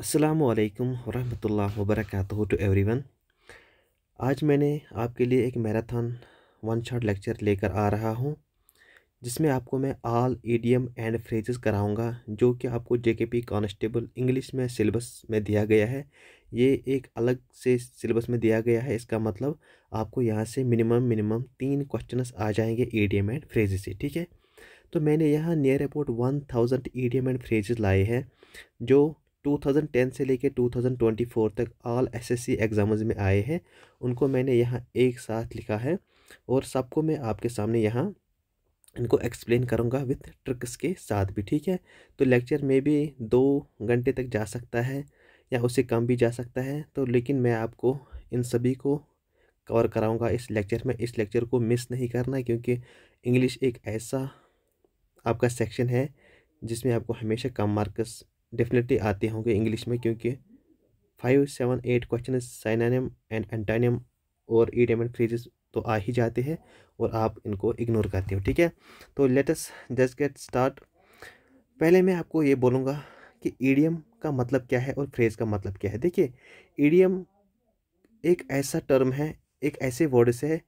अस्सलामुअलैकुम वरहमतुल्लाहि वबरकातुहू to everyone. आज मैंने आपके लिए एक मैराथन वन शॉट लेक्चर लेकर आ रहा हूँ, जिसमें आपको मैं ऑल इडियम एंड फ्रेजेस कराऊंगा जो कि आपको जेकेपी कांस्टेबल इंग्लिश में सिलेबस में दिया गया है। ये एक अलग से सिलेबस में दिया गया है। इसका मतलब आपको यहाँ से मिनिमम 3 क्वेश्चंस आ जाएंगे ईडियम एंड फ्रेजेस से। ठीक है, तो मैंने यहाँ near about 1000 idiom and phrases लाए हैं जो 2010 से लेके 2024 तक ऑल एसएससी एग्जाम्स में आए हैं। उनको मैंने यहाँ एक साथ लिखा है और सबको मैं आपके सामने यहाँ इनको एक्सप्लेन करूँगा विथ ट्रिक्स के साथ भी। ठीक है, तो लेक्चर में भी 2 घंटे तक जा सकता है या उससे कम भी जा सकता है। तो लेकिन मैं आपको इन सभी को कवर कराऊंगा इस लेक्चर में। इस लेक्चर को मिस नहीं करना, क्योंकि इंग्लिश एक ऐसा आपका सेक्शन है जिसमें आपको हमेशा कम मार्क्स डेफिनेटली आते होंगे इंग्लिश में, क्योंकि 5, 7, 8 क्वेश्चन सिनोनिम एंड एंटोनिम और इडियम एंड फ्रेजेस तो आ ही जाते हैं और आप इनको इग्नोर करते हो। ठीक है, तो let us just get start. पहले मैं आपको ये बोलूँगा कि ईडियम का मतलब क्या है और फ्रेज का मतलब क्या है। देखिए, ईडियम एक ऐसा टर्म है, एक ऐसे वर्ड से है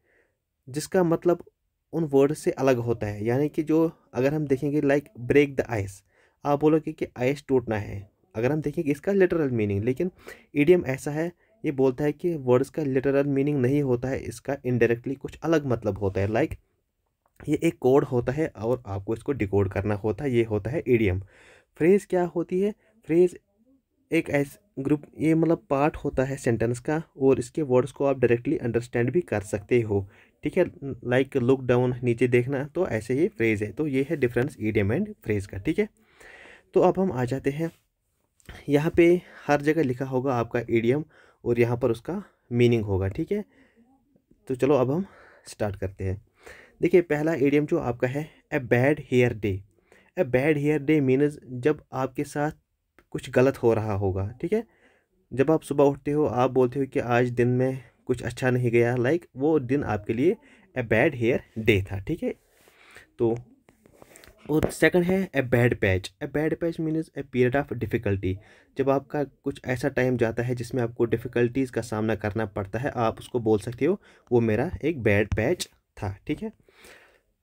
जिसका मतलब उन वर्ड से अलग होता है। यानी कि जो अगर हम देखेंगे लाइक ब्रेक द आइस, आप बोलोगे कि आइस टूटना है। अगर हम देखेंगे इसका लिटरल मीनिंग, लेकिन ईडियम ऐसा है, ये बोलता है कि वर्ड्स का लिटरल मीनिंग नहीं होता है, इसका इनडायरेक्टली कुछ अलग मतलब होता है। लाइक ये एक कोड होता है और आपको इसको डिकोड करना होता है, ये होता है ईडियम। फ्रेज क्या होती है? फ्रेज एक ऐसा ग्रुप, ये मतलब पार्ट होता है सेंटेंस का और इसके वर्ड्स को आप डायरेक्टली अंडरस्टैंड भी कर सकते हो। ठीक है, लाइक लुक डाउन, नीचे देखना, तो ऐसे ही फ्रेज है। तो ये है डिफरेंस ईडियम एंड फ्रेज का। ठीक है, तो अब हम आ जाते हैं, यहाँ पे हर जगह लिखा होगा आपका ईडियम और यहाँ पर उसका मीनिंग होगा। ठीक है, तो चलो अब हम स्टार्ट करते हैं। देखिए, पहला ईडियम जो आपका है, a bad hair day. A bad hair day means जब आपके साथ कुछ गलत हो रहा होगा। ठीक है, जब आप सुबह उठते हो, आप बोलते हो कि आज दिन में कुछ अच्छा नहीं गया, लाइक वो दिन आपके लिए ए बैड हेयर डे था। ठीक है, तो और सेकंड है a bad patch. A bad patch means a period of difficulty. जब आपका कुछ ऐसा टाइम जाता है जिसमें आपको डिफ़िकल्टीज़ का सामना करना पड़ता है, आप उसको बोल सकते हो वो मेरा एक बैड पैच था। ठीक है,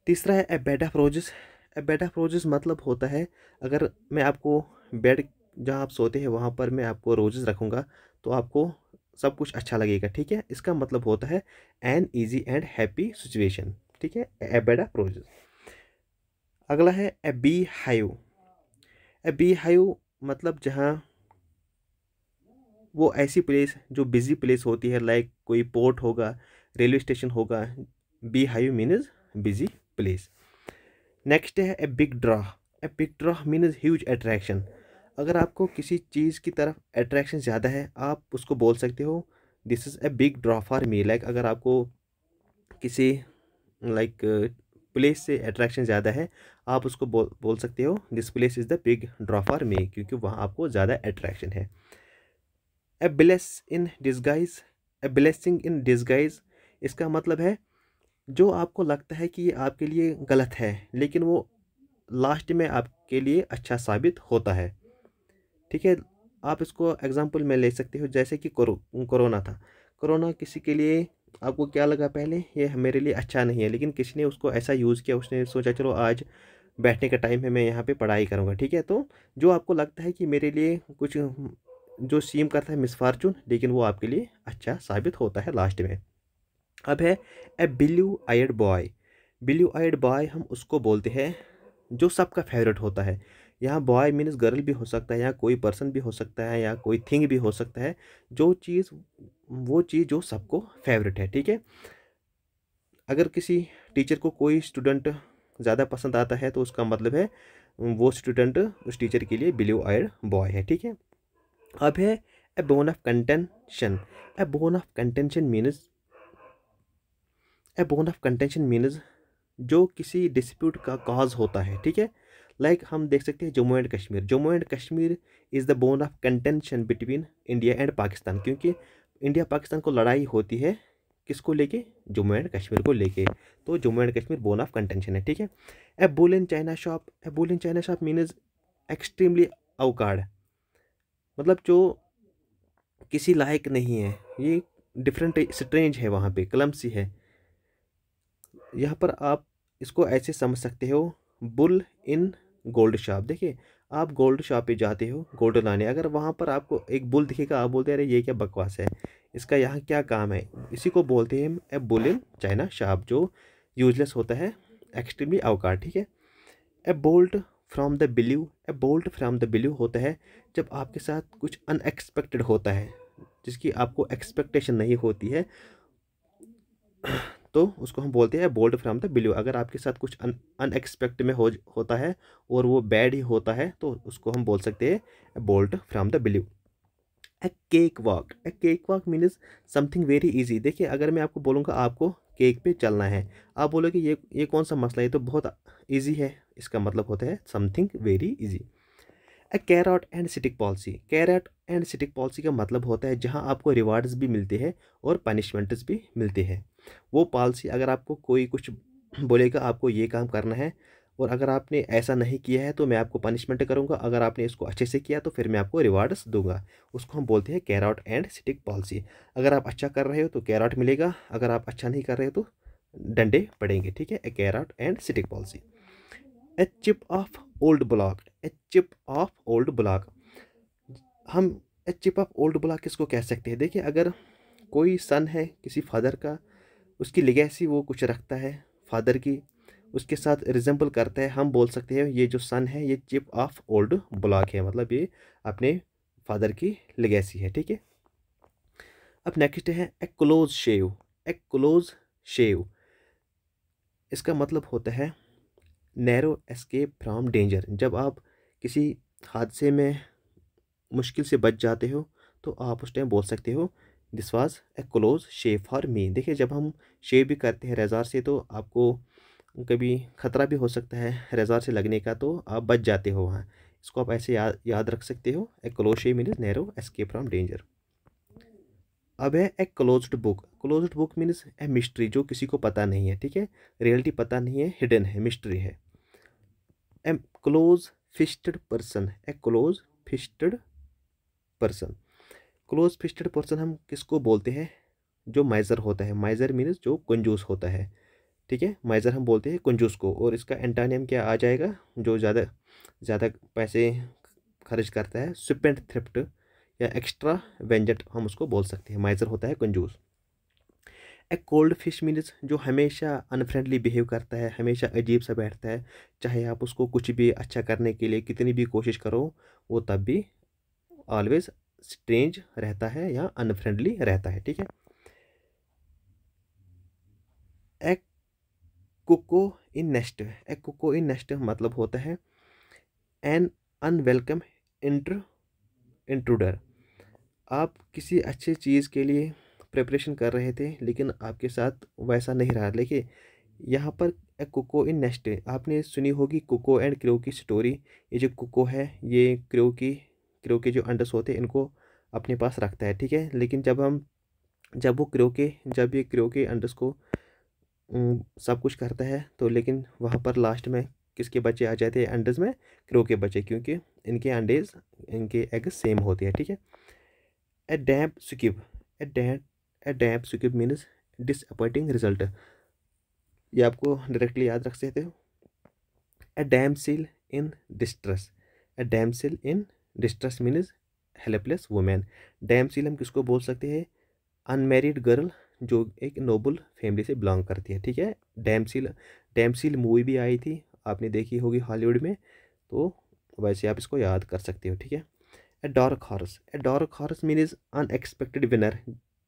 तीसरा है a bed of roses. A bed of roses मतलब होता है, अगर मैं आपको बेड जहाँ आप सोते हैं वहाँ पर मैं आपको रोजेस रखूँगा तो आपको सब कुछ अच्छा लगेगा। ठीक है, इसका मतलब होता है an easy and happy situation. ठीक है, ए बेड ऑफ रोजेस। अगला है A bee hive. A bee hive मतलब जहाँ वो ऐसी प्लेस जो बिजी प्लेस होती है, लाइक कोई पोर्ट होगा, रेलवे स्टेशन होगा। Beehive means busy place. Next है a big draw. A big draw means huge attraction. अगर आपको किसी चीज़ की तरफ अट्रैक्शन ज़्यादा है, आप उसको बोल सकते हो this is a big draw for me. Like अगर आपको किसी लाइक प्लेस से अट्रैक्शन ज़्यादा है, आप उसको बोल सकते हो this place is the big draw for me, क्योंकि वहाँ आपको ज़्यादा अट्रैक्शन है। A bless in disguise. A blessing in disguise, इसका मतलब है जो आपको लगता है कि ये आपके लिए गलत है, लेकिन वो लास्ट में आपके लिए अच्छा साबित होता है। ठीक है, आप इसको एग्जांपल में ले सकते हो, जैसे कि कोरोना था। कोरोना किसी के लिए आपको क्या लगा पहले, ये मेरे लिए अच्छा नहीं है, लेकिन किसी ने उसको ऐसा यूज़ किया, उसने सोचा चलो आज बैठने का टाइम है, मैं यहाँ पे पढ़ाई करूँगा। ठीक है, तो जो आपको लगता है कि मेरे लिए कुछ जो सीम करता है मिसफॉर्चून, लेकिन वो आपके लिए अच्छा साबित होता है लास्ट में। अब है a blue eyed boy. Blue eyed boy हम उसको बोलते हैं जो सबका फेवरेट होता है। यहाँ बॉय मीन्स गर्ल भी हो सकता है, यहाँ कोई पर्सन भी हो सकता है, या कोई थिंग भी हो सकता है। जो चीज़, वो चीज़ जो सबको फेवरेट है। ठीक है, अगर किसी टीचर को कोई स्टूडेंट ज़्यादा पसंद आता है तो उसका मतलब है वो स्टूडेंट उस टीचर के लिए ब्लू आइड बॉय है। ठीक है, अब है a bone of contention. A bone of contention means, a bone of contention means जो किसी डिस्प्यूट का कॉज होता है। ठीक है, लाइक हम देख सकते हैं Jammu and Kashmir. Jammu and Kashmir is the bone of contention between India and Pakistan, क्योंकि इंडिया पाकिस्तान को लड़ाई होती है किसको लेके, जम्मू एंड कश्मीर को लेके। तो Jammu and Kashmir bone of contention है। ठीक है, a bull in china shop. A bull in china shop means extremely awkward. मतलब जो किसी लायक नहीं है, ये डिफरेंट स्ट्रेंज है, वहाँ पे क्लमसी है। यहाँ पर आप इसको ऐसे समझ सकते हो, बुल इन गोल्ड शॉप। देखिए, आप गोल्ड शॉप पे जाते हो गोल्ड लाने, अगर वहाँ पर आपको एक बुल दिखेगा, आप बोलते हैं अरे ये क्या बकवास है, इसका यहाँ क्या काम है। इसी को बोलते हैं ए बुल इन चाइना शॉप, जो यूजलेस होता है, एक्सट्रीमली अवकाश, ठीक है। ए bolt from the believe, A bolt from the believe होता है जब आपके साथ कुछ अनएक्सपेक्टेड होता है, जिसकी आपको एक्सपेक्टेशन नहीं होती है, तो उसको हम बोलते हैं बोल्ट फ्रॉम द बिलीव। अगर आपके साथ कुछ अनएक्सपेक्ट में होता है और वो बैड ही होता है, तो उसको हम बोल सकते हैं bolt from the believe. A cake walk, A cake walk means something very easy. देखिए, अगर मैं आपको बोलूँगा आपको केक पे चलना है, आप बोलोगे ये कौन सा मसला है, ये तो बहुत इजी है। इसका मतलब होता है something very easy. A carrot and stick policy, carrot and stick policy का मतलब होता है जहां आपको रिवार्ड्स भी मिलते हैं और पनिशमेंट्स भी मिलते हैं। वो पॉलिसी, अगर आपको कोई कुछ बोलेगा आपको ये काम करना है और अगर आपने ऐसा नहीं किया है तो मैं आपको पनिशमेंट करूंगा, अगर आपने इसको अच्छे से किया तो फिर मैं आपको रिवार्ड्स दूंगा, उसको हम बोलते हैं कैरट एंड स्टिक पॉलिसी। अगर आप अच्छा कर रहे हो तो कैरट मिलेगा, अगर आप अच्छा नहीं कर रहे हो तो डंडे पड़ेंगे, ठीक है। A carrot and stick policy. A chip off old block, a chip off old block, हम a chip off old block किसको कह सकते हैं। देखिए, अगर कोई सन है किसी फादर का, उसकी लेगेसी वो कुछ रखता है फादर की, उसके साथ रिजेंबल करता है, हम बोल सकते हैं ये जो सन है ये चिप ऑफ ओल्ड ब्लॉक है, मतलब ये अपने फादर की लेगेसी है, ठीक है। अब नेक्स्ट है a close shave, A close शेव, इसका मतलब होता है नैरो एस्केप फ्रॉम डेंजर। जब आप किसी हादसे में मुश्किल से बच जाते हो तो आप उस टाइम बोल सकते हो this was a close shave for me. देखिए, जब हम शेव भी करते हैं रेज़र से तो आपको कभी खतरा भी हो सकता है रेज़र से लगने का, तो आप बच जाते हो वहाँ। इसको आप ऐसे याद रख सकते हो, a close shave means narrow escape from danger. अब है a closed book, closed book means a mystery, जो किसी को पता नहीं है, ठीक है। रियलिटी पता नहीं है, हिडन है, मिस्ट्री है। A close fisted person, a close fisted person, close fisted person हम किसको बोलते हैं, जो माइजर होता है। माइजर मीन्स जो कंजूस होता है, ठीक है। माइजर हम बोलते हैं कंजूस को, और इसका एंटानिम क्या आ जाएगा, जो ज़्यादा ज़्यादा पैसे खर्च करता है, स्पेंड थ्रिफ्ट या एक्स्ट्रा वेंजेट हम उसको बोल सकते हैं। माइजर होता है कंजूस। ए कोल्ड फिश मीन्स जो हमेशा अनफ्रेंडली बिहेव करता है, हमेशा अजीब सा बैठता है, चाहे आप उसको कुछ भी अच्छा करने के लिए कितनी भी कोशिश करो, वो तब भी ऑलवेज स्ट्रेंज रहता है या अनफ्रेंडली रहता है, ठीक है। ए कुको इन नेस्ट, ए कुको इन नेस्ट मतलब होता है एन अनवेलकम इंटर इंट्रूडर। आप किसी अच्छी चीज़ के लिए प्रिपरेशन कर रहे थे लेकिन आपके साथ वैसा नहीं रहा। देखिए, यहाँ पर ए कुको इन नेस्ट, आपने सुनी होगी कुको एंड क्रो की स्टोरी। ये जो कुको है ये क्रो के जो अंडस होते हैं इनको अपने पास रखता है, ठीक है। लेकिन जब ये क्रो के अंडस को सब कुछ करता है, तो लेकिन वहाँ पर लास्ट में किसके बच्चे आ जाते हैं अंडस में, क्रो के बच्चे, क्योंकि इनके एग सेम होते हैं, ठीक है। A damp squib, a damp a damp squib means disappointing result, ये आपको डायरेक्टली याद रख सकते हो। A damsel in distress, a damsel in distress means helpless women. Damsel हम किसको बोल सकते हैं, अनमेरिड गर्ल जो एक नोबल फैमिली से बिलोंग करती है, ठीक है। डैमसिल, डैमसिल मूवी भी आई थी, आपने देखी होगी हॉलीवुड में, तो वैसे आप इसको याद कर सकते हो, ठीक है। A dark horse, a dark horse means unexpected winner,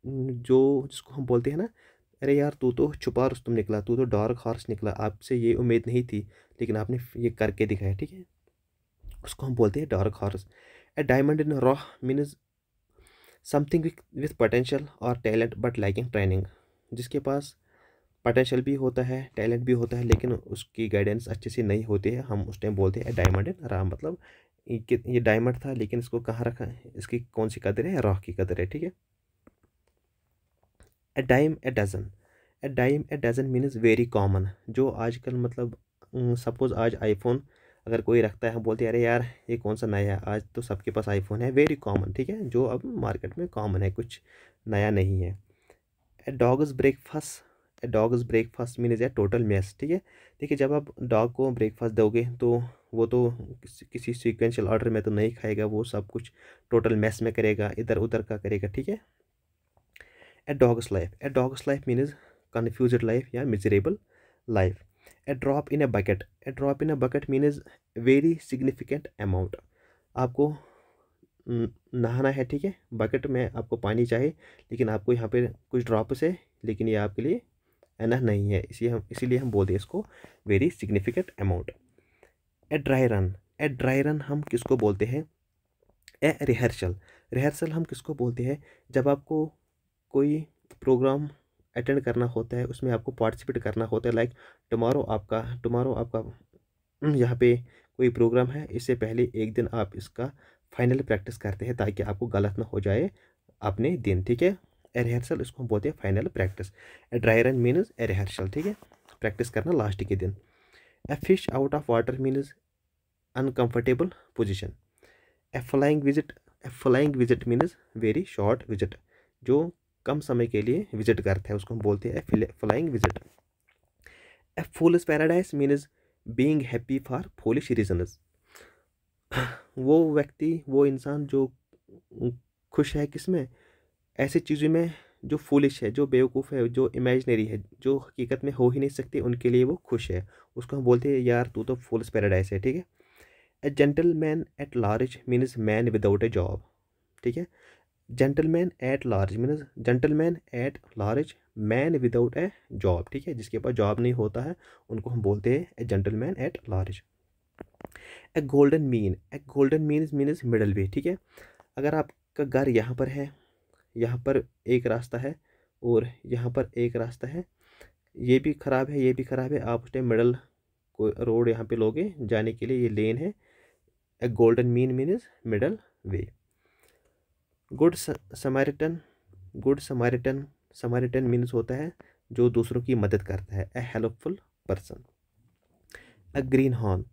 जो जिसको हम बोलते हैं ना, अरे यार तू तो छुपा रुस्तुम निकला, तू तो डार्क हॉर्स निकला, आपसे ये उम्मीद नहीं थी लेकिन आपने ये करके दिखाया, ठीक है। उसको हम बोलते हैं dark horse. A diamond in raw means something with potential और टैलेंट बट लाइकिंग ट्रेनिंग, जिसके पास पोटेंशियल भी होता है, टैलेंट भी होता है, लेकिन उसकी गाइडेंस अच्छे से नहीं होती है, हम उस टाइम बोलते हैं डायमंड इन रॉ। मतलब ये डायमंड था लेकिन इसको कहाँ रखा है, इसकी कौन सी कदर है, रॉ की कदर है, ठीक है। A dime a dozen, a dime a dozen means very common, जो आजकल मतलब सपोज आज आईफोन अगर कोई रखता है हम बोलते हैं अरे यार ये कौन सा नया है, आज तो सबके पास आईफोन है, वेरी कॉमन, ठीक है, जो अब मार्केट में कॉमन है, कुछ नया नहीं है। A dog's breakfast, a dog's breakfast mean is a total mess, ठीक है। देखिए जब आप डॉग को ब्रेकफास्ट दोगे तो वो तो किसी सीक्वेंशियल ऑर्डर में तो नहीं खाएगा, वो सब कुछ टोटल मेस में करेगा, इधर उधर का करेगा, ठीक है। A dog's life, a dog's life mean is confused life या miserable life. A drop in a bucket, a drop in a bucket mean is very significant amount. आपको नहाना है, ठीक है, बकेट में आपको पानी चाहिए, लेकिन आपको यहाँ पे कुछ ड्रॉप्स है, लेकिन ये आपके लिए एनफ नहीं है, इसीलिए हम बोलते हैं इसको very significant amount. A dry run, a dry run हम किसको बोलते हैं? ए रिहर्सल, रिहर्सल हम किसको बोलते हैं? जब आपको कोई प्रोग्राम अटेंड करना होता है, उसमें आपको पार्टिसिपेट करना होता है, लाइक टुमारो आपका यहाँ पे कोई प्रोग्राम है, इससे पहले एक दिन आप इसका फाइनल प्रैक्टिस करते हैं ताकि आपको गलत ना हो जाए अपने दिन, ठीक है। ए रिहर्सल इसको हम बोलते हैं final practice. A dry run means A rehearsal, ठीक है, प्रैक्टिस करना लास्ट के दिन। A fish out of water means uncomfortable position. A flying visit, A flying visit means very short visit, जो कम समय के लिए विजिट करता है उसको हम बोलते हैं flying visit. A foolish paradise means being happy for foolish reasons. वो व्यक्ति, वो इंसान जो खुश है किस में? ऐसी चीज़ों में जो फूलिश है, जो बेवकूफ़ है, जो इमेजिनरी है, जो हकीकत में हो ही नहीं सकती, उनके लिए वो खुश है, उसको हम बोलते हैं यार तू तो फूलिश पैराडाइज है, ठीक है। ए gentleman at large means man without A job, ठीक है। Gentleman at large means gentleman at large man without A job, ठीक है, जिसके पास जॉब नहीं होता है उनको हम बोलते हैं a gentleman at large. A golden mean, a golden means middle way, ठीक है। अगर आपका घर यहाँ पर है, यहाँ पर एक रास्ता है और यहाँ पर एक रास्ता है, ये भी ख़राब है, ये भी ख़राब है, आप उस टाइम मिडल को रोड यहाँ पे लोगे जाने के लिए, ये लेन है। A golden mean means middle way. Good Samaritan, good Samaritan, Samaritan means होता है जो दूसरों की मदद करता है, a helpful person. A greenhorn,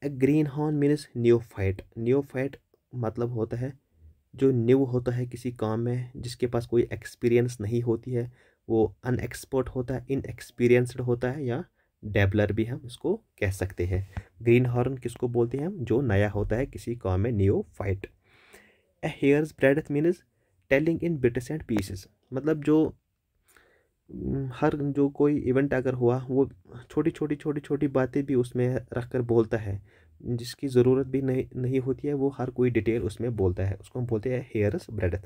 a greenhorn means neophyte, neophyte मतलब होता है जो न्यू होता है किसी काम में, जिसके पास कोई एक्सपीरियंस नहीं होती है, वो अनएक्सपर्ट होता है, इनएक्सपीरियंस्ड होता है, या डेबलर भी हम इसको कह सकते हैं। ग्रीन हॉर्न किसको बोलते हैं हम? जो नया होता है किसी काम में, neophyte. A hair's breadth means telling in bits and pieces, मतलब जो हर जो कोई इवेंट अगर हुआ वो छोटी छोटी बातें भी उसमें रख कर बोलता है, जिसकी ज़रूरत भी नहीं होती है, वो हर कोई डिटेल उसमें बोलता है, उसको हम बोलते हैं हेयर्स ब्रेडथ।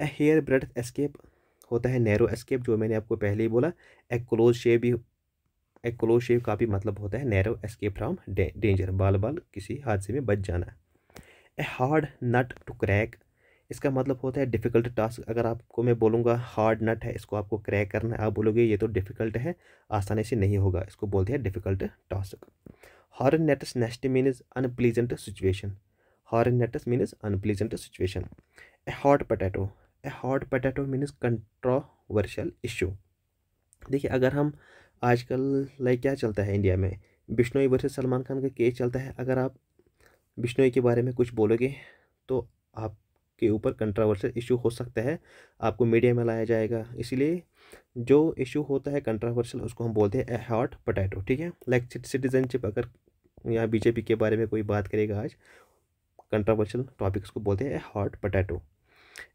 ए हेयर ब्रेडथ एस्केप होता है नैरो एस्केप, जो मैंने आपको पहले ही बोला। ए क्लोज शेव भी, ए क्लोज शेव का भी मतलब होता है नैरो एस्केप फ्रॉम डेंजर, बाल बाल किसी हादसे में बच जाना। A hard nut to crack, इसका मतलब होता है डिफ़िकल्ट टास्क। अगर आपको मैं बोलूँगा हार्ड नट है, इसको आपको क्रैक करना है, आप बोलोगे ये तो डिफ़िकल्ट है, आसानी से नहीं होगा, इसको बोलते हैं difficult task. Hornet's nest means unpleasant situation, hornet's means unpleasant situation. A hot potato, a hot potato means controversial issue. देखिए अगर हम आजकल लाइक क्या चलता है इंडिया में, बिश्नोई वर्सेस सलमान खान का केस चलता है, अगर आप बिश्नोई के बारे में कुछ बोलोगे तो आपके ऊपर कंट्रोवर्शियल इशू हो सकता है, आपको मीडिया में लाया जाएगा, इसलिए जो इशू होता है कंट्रोवर्शियल उसको हम बोलते हैं ए हॉट पोटैटो, ठीक है। लाइक सिटीजनशिप, अगर यहाँ बीजेपी के बारे में कोई बात करेगा आज, कंट्रोवर्शियल टॉपिक्स को बोलते हैं ए hot potato.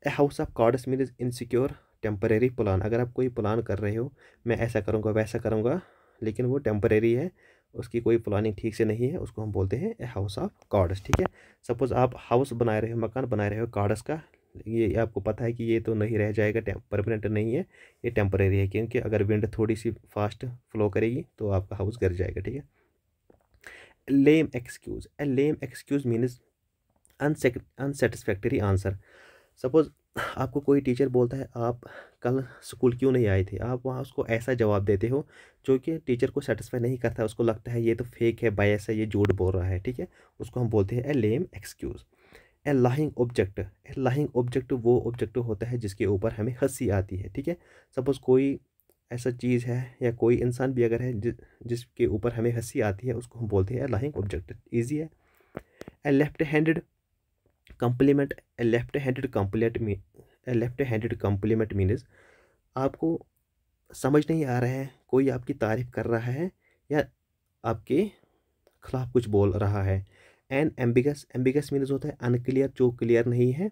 A house of cards means insecure temporary plan, अगर आप कोई प्लान कर रहे हो, मैं ऐसा करूँगा वैसा करूँगा, लेकिन वो टेम्परेरी है, उसकी कोई प्लानिंग ठीक से नहीं है, उसको हम बोलते हैं ए हाउस ऑफ कार्ड्स, ठीक है। सपोज़ आप हाउस बना रहे हो, मकान बना रहे हो कार्ड्स का, ये आपको पता है कि ये तो नहीं रह जाएगा, परमानेंट नहीं है, ये टेम्परेरी है, क्योंकि अगर विंड थोड़ी सी फास्ट फ्लो करेगी तो आपका हाउस गिर जाएगा, ठीक है। लेम एक्सक्यूज़, ए लेम एक्सक्यूज़ मीन्स अनसेटिस्फैक्टरी आंसर। सपोज़ आपको कोई टीचर बोलता है आप कल स्कूल क्यों नहीं आए थे, आप वहाँ उसको ऐसा जवाब देते हो जो कि टीचर को सेटिस्फाई नहीं करता, उसको लगता है ये तो फेक है, बायस है, ये झूठ बोल रहा है, ठीक है, उसको हम बोलते हैं ए लेम एक्सक्यूज़। ए लाइंग ऑब्जेक्ट, ए लाइंग ऑब्जेक्ट वो ऑब्जेक्ट होता है जिसके ऊपर हमें हंसी आती है, ठीक है। सपोज़ कोई ऐसा चीज़ है या कोई इंसान भी अगर है जिसके ऊपर हमें हंसी आती है, उसको हम बोलते हैं लाइंग ऑब्जेक्ट। ईजी है। ए लेफ्ट हैंडेड कम्प्लीमेंट, ए लेफ्ट हैंडेड कम्प्लीमेंट मी ए लेफ्ट हैंडेड कम्प्लीमेंट मीन्स आपको समझ नहीं आ रहा है, कोई आपकी तारीफ कर रहा है या आपके खिलाफ कुछ बोल रहा है। एंड एम्बिगस, एम्बिगस मीन्स होता है अनक्लियर, जो क्लियर नहीं है।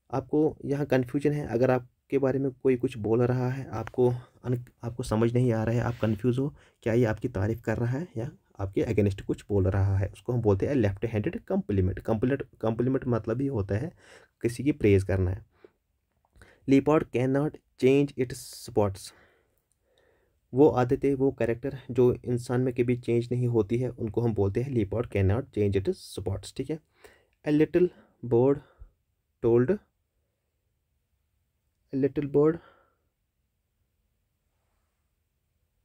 आपको यहाँ कन्फ्यूजन है, अगर आपके बारे में कोई कुछ बोल रहा है, आपको समझ नहीं आ रहा है, आप कन्फ्यूज़ हो, क्या ये आपकी तारीफ़ कर रहा है या आपके अगेंस्ट कुछ बोल रहा है, उसको हम बोलते हैं लेफ्ट हैंडेड कम्प्लीमेंट। कम्प्लीमेंट मतलब ही होता है किसी की प्रेज़ करना है। Leopard can not change its spots, वो आदतें, वो कैरेक्टर जो इंसान में कभी चेंज नहीं होती है, उनको हम बोलते हैं leopard can not change its spots. ठीक है। A little bird told, a little bird,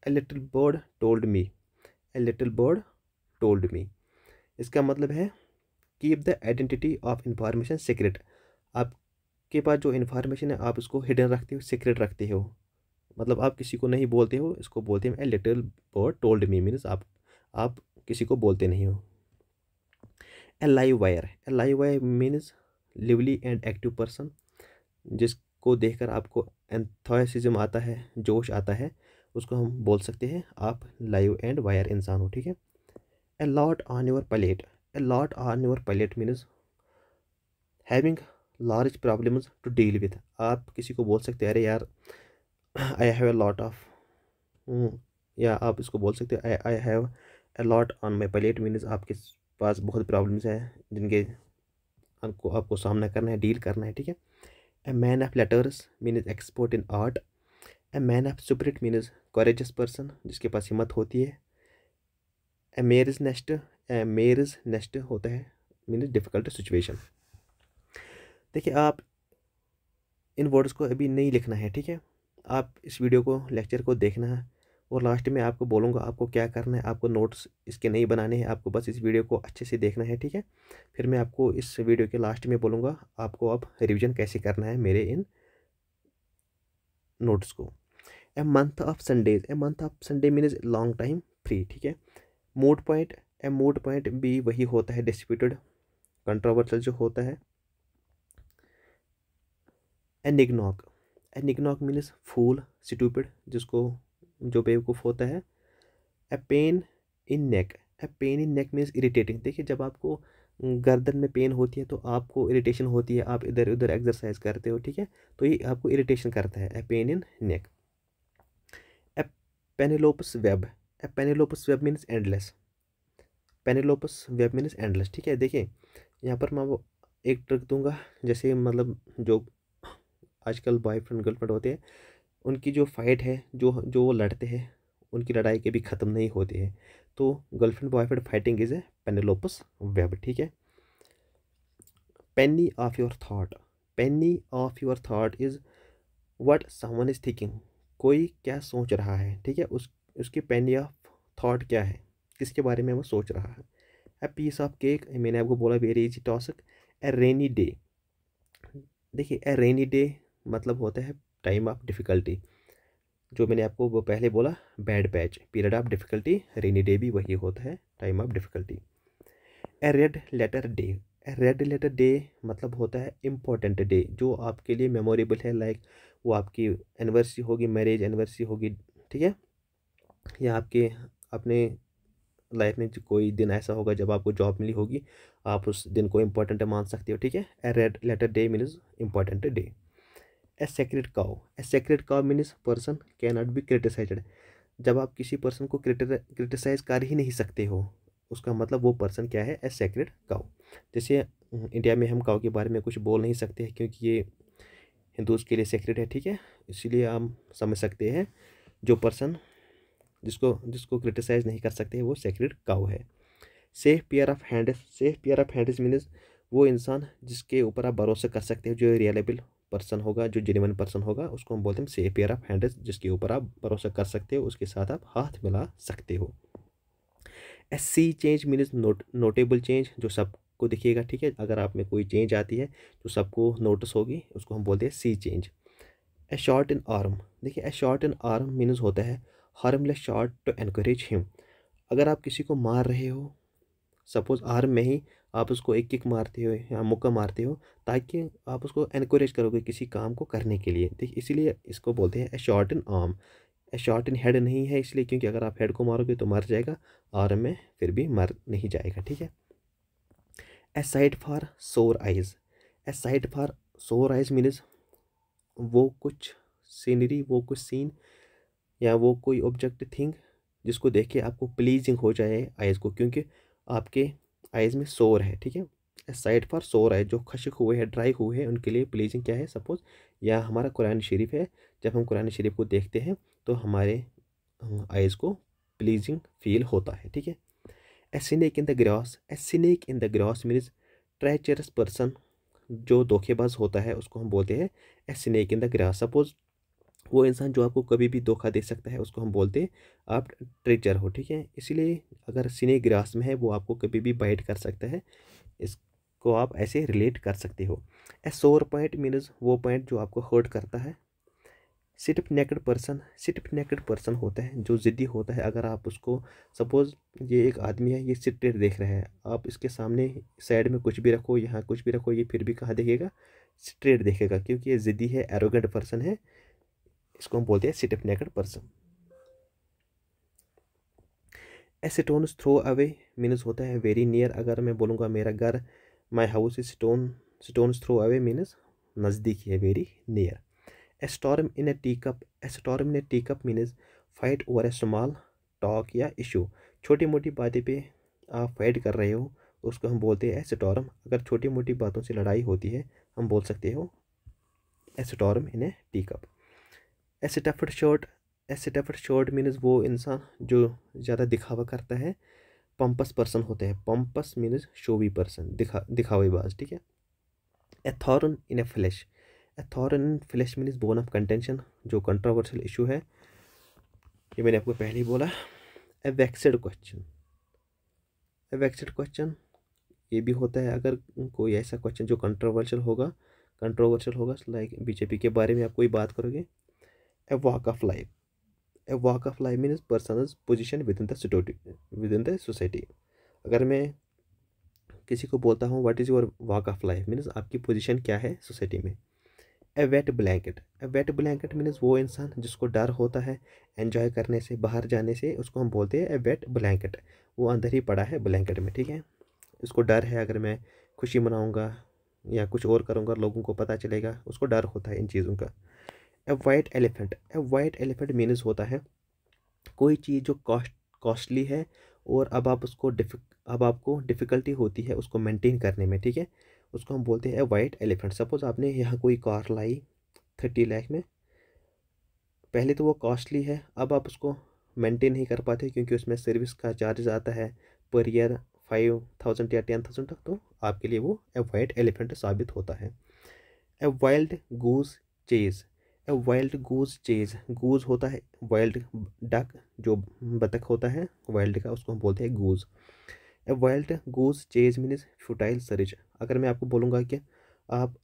a little bird told me, a little bird told me. इसका मतलब है keep the identity of information secret. आपके पास जो इन्फॉर्मेशन है आप उसको हिडन रखते हो, सीक्रेट रखते हो, मतलब आप किसी को नहीं बोलते हो। इसको बोलते हैं a little bird told me, means आप किसी को बोलते नहीं हो। A live wire, a live wire means lively and active person, जिसको देखकर आपको एंथुसिज्म आता है, जोश आता है, उसको हम बोल सकते हैं आप लाइव एंड वायर इंसान हो। ठीक है। A lot on your plate, a lot on your plate means having large problems to deal with. आप किसी को बोल सकते हैं अरे यार I have a lot of, या आप इसको बोल सकते हैं I have a lot on my plate means आपके पास बहुत प्रॉब्लम्स हैं जिनके आपको सामना करना है, डील करना है। ठीक है। A man of letters means expert in art. A man of spirit means courageous person, जिसके पास हिम्मत होती है। A marriage nest, a marriage nest होता है मीन्स डिफ़िकल्ट सिचुएशन। देखिए, आप इन वर्ड्स को अभी नहीं लिखना है। ठीक है। आप इस वीडियो को, लेक्चर को देखना है और लास्ट में आपको बोलूँगा आपको क्या करना है। आपको नोट्स इसके नहीं बनाने हैं, आपको बस इस वीडियो को अच्छे से देखना है। ठीक है। फिर मैं आपको इस वीडियो के लास्ट में बोलूँगा आपको अब रिवीजन कैसे करना है मेरे इन नोट्स को। A month of Sundays, a month of Sunday means long time free. ठीक है। मूड पॉइंट, ए मूड पॉइंट भी वही होता है डिस्प्यूटेड, कंट्रोवर्शियल जो होता है। ए निगनॉक, ए निगनॉक मीन्स फूल, स्टूपिड, जिसको जो बेवकूफ़ होता है। A pain in neck, a pain in neck means irritating. देखिए, जब आपको गर्दन में पेन होती है तो आपको इरिटेशन होती है, आप इधर उधर एक्सरसाइज करते हो। ठीक है। तो ये आपको इरिटेशन करता है। A pain in neck. A Penelope's web, a Penelope's web means endless, Penelope's web means endless. ठीक है। देखिए, यहाँ पर मैं वो एक ट्रिक दूंगा, जैसे मतलब जो आजकल बॉयफ्रेंड गर्लफ्रेंड होते हैं, उनकी जो फाइट है, जो वो लड़ते हैं, उनकी लड़ाई कभी ख़त्म नहीं होती है। तो girlfriend boyfriend fighting is a Penelope's web. ठीक है। Penny of your thought, penny of your thought is what someone is thinking, कोई क्या सोच रहा है। ठीक है। उसकी पेनी ऑफ थाट क्या है, किसके बारे में वो सोच रहा है। ए पीस ऑफ केक, मैंने आपको बोला वेरी इजी टास्क। ए रेनी डे, देखिए ए रेनी डे मतलब होता है टाइम ऑफ डिफ़िकल्टी, जो मैंने आपको वो पहले बोला bad patch, period of difficulty. Rainy day भी वही होता है, time of difficulty. A red letter day, a red letter day मतलब होता है इम्पोर्टेंट डे, जो आपके लिए मेमोरेबल है, लाइक वो आपकी एनिवर्सरी होगी, मैरिज एनिवर्सरी होगी। ठीक है। या आपके अपने लाइफ में जो कोई दिन ऐसा होगा जब आपको जॉब मिली होगी, आप उस दिन को इम्पोर्टेंट मान सकते हो। ठीक है। A red letter day means important day. A sacred cow, a sacred cow means person can not be criticized, जब आप किसी पर्सन को क्रिटिसाइज कर ही नहीं सकते हो, उसका मतलब वो पर्सन क्या है, ए सेक्रेट काउ। जैसे इंडिया में हम काउ के बारे में कुछ बोल नहीं सकते हैं क्योंकि ये हिंदूज़ के लिए सेक्रेट है। ठीक है। इसीलिए हम समझ सकते हैं जो पर्सन जिसको क्रिटिसाइज नहीं कर सकते वो सेक्रेट काउ है। Safe pair of hands, safe pair of hands means वो इंसान जिसके ऊपर आप भरोसा कर सकते हो, जो रियलेबल पर्सन होगा, जो जेन्युइन पर्सन होगा, उसको हम बोलते हैं सेफ पेयर ऑफ हैंड्स, जिसके ऊपर आप भरोसा कर सकते हो, उसके साथ आप हाथ मिला सकते हो। ए सी चेंज मीन्स नोटेबल चेंज, जो सबको दिखेगा। ठीक है। अगर आप में कोई चेंज आती है जो सबको नोटिस होगी, उसको हम बोलते हैं sea change. A shot in arm, देखिए a shot in arm means होता है harmless shot to encourage him. अगर आप किसी को मार रहे हो, सपोज आर्म में ही आप उसको एक किक मारते हो या मुक्का मारते हो, ताकि आप उसको एनकरेज करोगे किसी काम को करने के लिए, ठीक, इसीलिए इसको बोलते हैं a shot in arm. A shot in head नहीं है इसलिए क्योंकि अगर आप हेड को मारोगे तो मर जाएगा, आर्म में फिर भी मर नहीं जाएगा, ठीक है। ए साइट फॉर सोर आइज, ए साइट फॉर सोर आइज मीन्स वो कुछ सीनरी, वो कुछ सीन या वो कोई ऑब्जेक्ट थिंग जिसको देख के आपको प्लीजिंग हो जाए आइज़ को, क्योंकि आपके आइज़ में सोर है, ठीक है। साइड फॉर सोर आइज, जो खशक हुए हैं, ड्राई हुए हैं, उनके लिए प्लीजिंग क्या है, सपोज या हमारा कुरान शरीफ है, जब हम कुरान शरीफ को देखते हैं तो हमारे आइज़ को प्लीजिंग फील होता है, ठीक है। A snake in the grass, a snake in the grass means treacherous person, जो धोखेबाज होता है उसको हम बोलते हैं a snake in the grass. Suppose वो इंसान जो आपको कभी भी धोखा दे सकता है उसको हम बोलते हैं आप ट्रेचर हो, ठीक है। इसीलिए अगर सिने ग्रास में है वो आपको कभी भी बाइट कर सकता है, इसको आप ऐसे रिलेट कर सकते हो। ए सोर पॉइंट मीन्स वो पॉइंट जो आपको हर्ट करता है। सिर्फ नेकेड पर्सन, सिर्फ नेकेड पर्सन होता है जो ज़िद्दी होता है। अगर आप उसको, सपोज ये एक आदमी है, ये स्ट्रेट देख रहा है, आप इसके सामने साइड में कुछ भी रखो, यहाँ कुछ भी रखो, ये फिर भी कहाँ देखेगा, स्ट्रेट देखेगा, क्योंकि ये ज़िद्दी है, एरोगेंट पर्सन है, इसको हम बोलते हैं stiff necked person. A stone's throw away means होता है वेरी नियर। अगर मैं बोलूँगा मेरा घर, my house is stone's throw away means नज़दीक है, very near. A storm in a tea cup, a storm in a tea cup means fight over a small talk या इशू। छोटी मोटी बातें पे आप फाइट कर रहे हो उसको हम बोलते हैं ए स्टॉर्म। अगर छोटी मोटी बातों से लड़ाई होती है हम बोल सकते हो ए storm in a tea cup. A stuffed shirt, A stuffed shirt means वो इंसान जो ज़्यादा दिखावा करता है, पंपस पर्सन होते हैं। पंपस मीन्स शोवी पर्सन, दिखावेबाज, ठीक है। A thorn in a flesh, a thorn in flesh means bone of contention, जो कंट्रोवर्शियल इशू है, ये मैंने आपको पहले ही बोला। A vexed question, a vexed question ये भी होता है अगर कोई ऐसा क्वेश्चन जो कंट्रोवर्शियल होगा, लाइक बीजेपी के बारे में आप कोई बात करोगे। A walk of life, a walk of life means personal position with in the society. अगर मैं किसी को बोलता हूँ what is your walk of life means आपकी पोजीशन क्या है सोसाइटी में। ए वेट ब्लैंकेट, ए वेट ब्लैंकेट मीन्स वो इंसान जिसको डर होता है एंजॉय करने से, बाहर जाने से, उसको हम बोलते हैं ए वेट ब्लैंकेट। वो अंदर ही पड़ा है ब्लैंकेट में, ठीक है। उसको डर है अगर मैं खुशी मनाऊँगा या कुछ और करूँगा लोगों को पता चलेगा, उसको डर होता है इन चीज़ों का। ए वाइट एलिफेंट, ए वाइट एलिफेंट मीन्स होता है कोई चीज़ जो कॉस्टली है और अब आपको डिफ़िकल्टी होती है उसको मेंटेन करने में, ठीक है, उसको हम बोलते हैं वाइट एलिफेंट। सपोज़ आपने यहाँ कोई कार लाई 30 लाख में, पहले तो वो कॉस्टली है, अब आप उसको मेंटेन नहीं कर पाते क्योंकि उसमें सर्विस का चार्जेस आता है पर ईयर 5,000 या 10,000 तक, तो आपके लिए वो ए वाइट एलिफेंट साबित होता है। A wild goose chase, a wild goose chase, गूज होता है वाइल्ड डक, जो बतख होता है वाइल्ड का, उसको हम बोलते हैं गूज। A wild goose chase means futile search. अगर मैं आपको बोलूँगा कि आप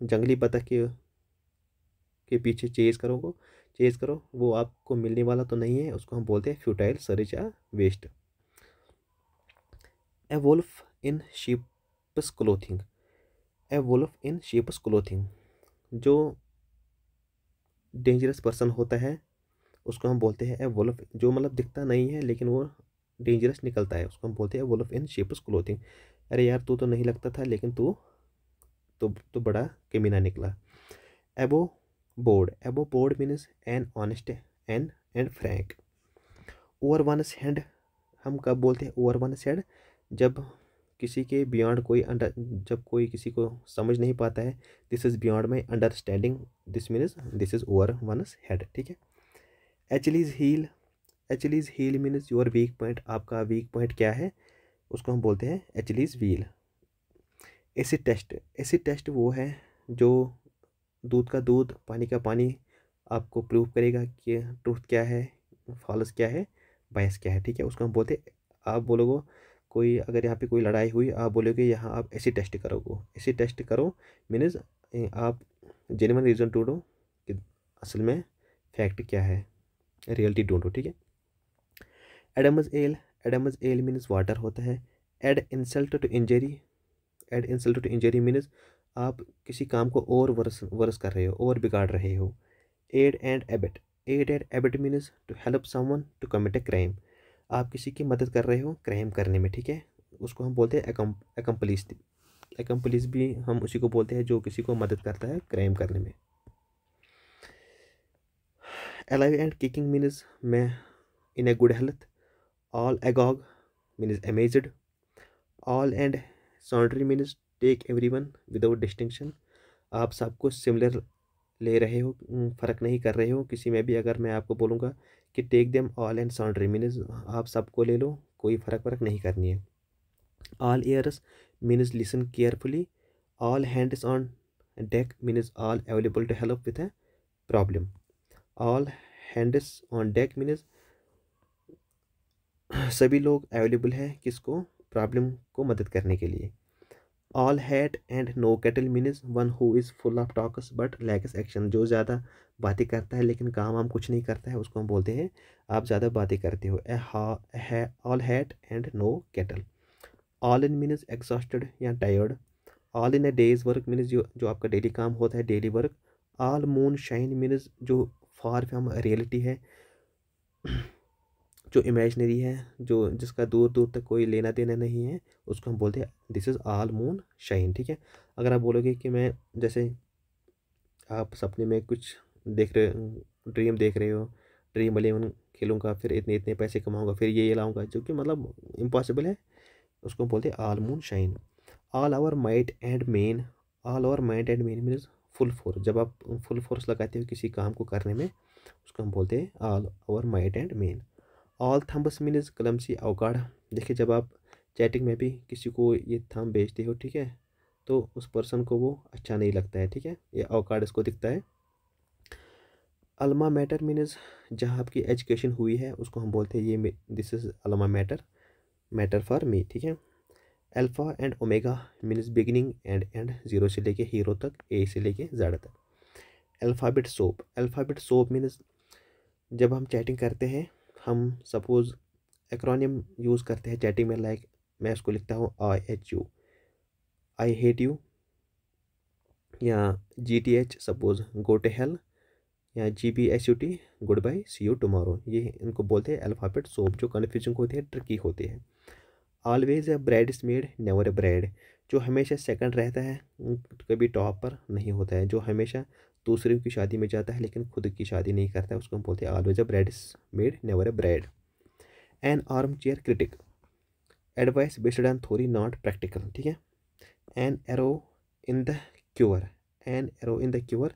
जंगली बतख के पीछे चेज करो, वो आपको मिलने वाला तो नहीं है, उसको हम बोलते हैं फ्यूटाइल सर्च या वेस्ट। ए वुल्फ इन शीप्स क्लोथिंग, ए वुल्फ इन शीप्स क्लोथिंग, जो डेंजरस पर्सन होता है उसको हम बोलते हैं ए वुल्फ, जो मतलब दिखता नहीं है लेकिन वो डेंजरस निकलता है, उसको हम बोलते हैं वुल्फ इन शीप्स क्लोथिंग। अरे यार तू तो नहीं लगता था लेकिन तू तो बड़ा कमीना निकला। एबो बोर्ड, एबो board means an honest and Frank. Over वनस hand, हम कब बोलते हैं ओवर वनस हैंड, जब किसी के बियॉन्ड कोई अंडर, जब कोई किसी को समझ नहीं पाता है, this is beyond my understanding, this means this is over one's head, ठीक है। Achilles heel, Achilles heel means your weak point, आपका वीक पॉइंट क्या है उसको हम बोलते हैं Achilles wheel. Acid test, acid test वो है जो दूध का दूध पानी का पानी आपको प्रूव करेगा कि ट्रूथ क्या है, फॉल्स क्या है, बायस क्या है, ठीक है, उसको हम बोलते हैं। आप बोलोगे कोई, अगर यहाँ पे कोई लड़ाई हुई, आप बोलोगे यहाँ आप एसिड टेस्ट करोगे, एसिड टेस्ट करो मीन्स आप जेन्युइन रीज़न ढूंढो कि असल में फैक्ट क्या है, रियलिटी ढूंढो, ठीक है। एडमस एल मीन्स वाटर होता है। Add insult to injury, add insult to injury means आप किसी काम को और वर्स वर्स कर रहे हो और बिगाड़ रहे हो। Aid and abet, aid and abet means to help someone to commit a crime, आप किसी की मदद कर रहे हो क्राइम करने में, ठीक है, उसको हम बोलते हैं एकम्पलिस। एकम्पलिस भी हम उसी को बोलते हैं जो किसी को मदद करता है क्राइम करने में। अलाइव एंड किकिंग मीन्स मैं in a good health. All agog means amazed. All and sundry means take everyone without distinction, आप सबको सिमिलर ले रहे हो, फ़र्क नहीं कर रहे हो किसी में भी। अगर मैं आपको बोलूँगा कि take them all and sundry means आप सबको ले लो, कोई फ़र्क नहीं करनी है। All ears means listen carefully. All hands on deck means all available to help with a problem. All hands on deck means सभी लोग अवेलेबल हैं किसको, प्रॉब्लम को मदद करने के लिए। All hat and no cattle means one who is full of talks but lacks action, जो ज़्यादा बातें करता है लेकिन काम वाम कुछ नहीं करता है, उसको हम बोलते हैं आप ज़्यादा बातें करते हो। All hat and no cattle. All in means exhausted या tired. All in a day's work means जो आपका डेली काम होता है, daily work. All moonshine means जो फार फ्रॉम रियलिटी है, जो इमेजनरी है, जो जिसका दूर दूर तक कोई लेना देना नहीं है, उसको हम बोलते हैं this is all moon shine, ठीक है। अगर आप बोलोगे कि मैं, जैसे आप सपने में कुछ देख रहे, ड्रीम देख रहे हो, ड्रीम 11 खेलूँगा, फिर इतने इतने पैसे कमाऊँगा, फिर ये लाऊँगा, जो कि मतलब इम्पॉसिबल है, उसको बोलते हैं all moonshine. All our might and main, all our might and main means full force, जब आप फुल फोर्स लगाते हो किसी काम को करने में, उसको हम बोलते हैं all our might and main. All thumbs means clumsy awkward, देखिए जब आप चैटिंग में भी किसी को ये थंब भेजते हो, ठीक है, तो उस पर्सन को वो अच्छा नहीं लगता है, ठीक है, ये अवकाड़ इसको दिखता है। अल्मा मैटर मीन्स जहाँ आपकी एजुकेशन हुई है, उसको हम बोलते हैं ये this is alma mater, matter for me, ठीक है। Alpha and omega means beginning and and, zero से लेके हीरो तक, ए से लेके जेड तक। Alphabet soap, alphabet soap means जब हम चैटिंग करते हैं, हम सपोज़ एक्रोनिम यूज़ करते हैं चैटिंग में, लाइक मैं उसको लिखता हूँ IHU, आई हेट यू, या GTH suppose go to hell, या GBSUT goodbye see you tomorrow, ये इनको बोलते हैं अल्फ़ाबेट सोप, जो कन्फ्यूजिंग होते हैं, ट्रिकी होते हैं। Always a bride is made never a bride, जो हमेशा सेकंड रहता है, कभी टॉप पर नहीं होता है, जो हमेशा दूसरे की शादी में जाता है लेकिन खुद की शादी नहीं करता है, उसको हम बोलते हैं always a bride is made never a bride. N arm chair critic, advice based on theory not practical, ठीक है। An arrow in the queer, an arrow in the queer,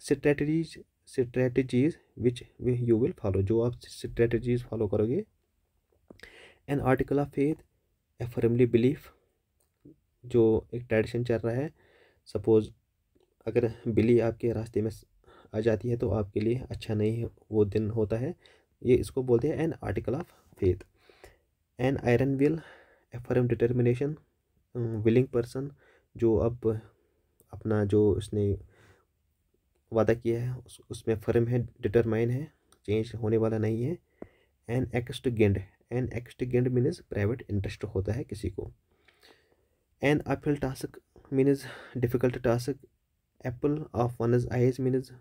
strategies, strategies which you will follow, जो आप strategies follow करोगे। An article of faith, A firmly belief, जो एक tradition चल रहा है, सपोज़ अगर बिल्ली आपके रास्ते में आ जाती है तो आपके लिए अच्छा नहीं वो दिन होता है, ये इसको बोलते हैं an article of faith. An iron will, A firm determination, willing person, जो अब अपना जो उसने वादा किया है उसमें फर्म है, डिटरमाइन है, चेंज होने वाला नहीं है। An axe to grind, an axe to grind means private interest होता है किसी को। An uphill task means difficult task. Apple of one's eyes means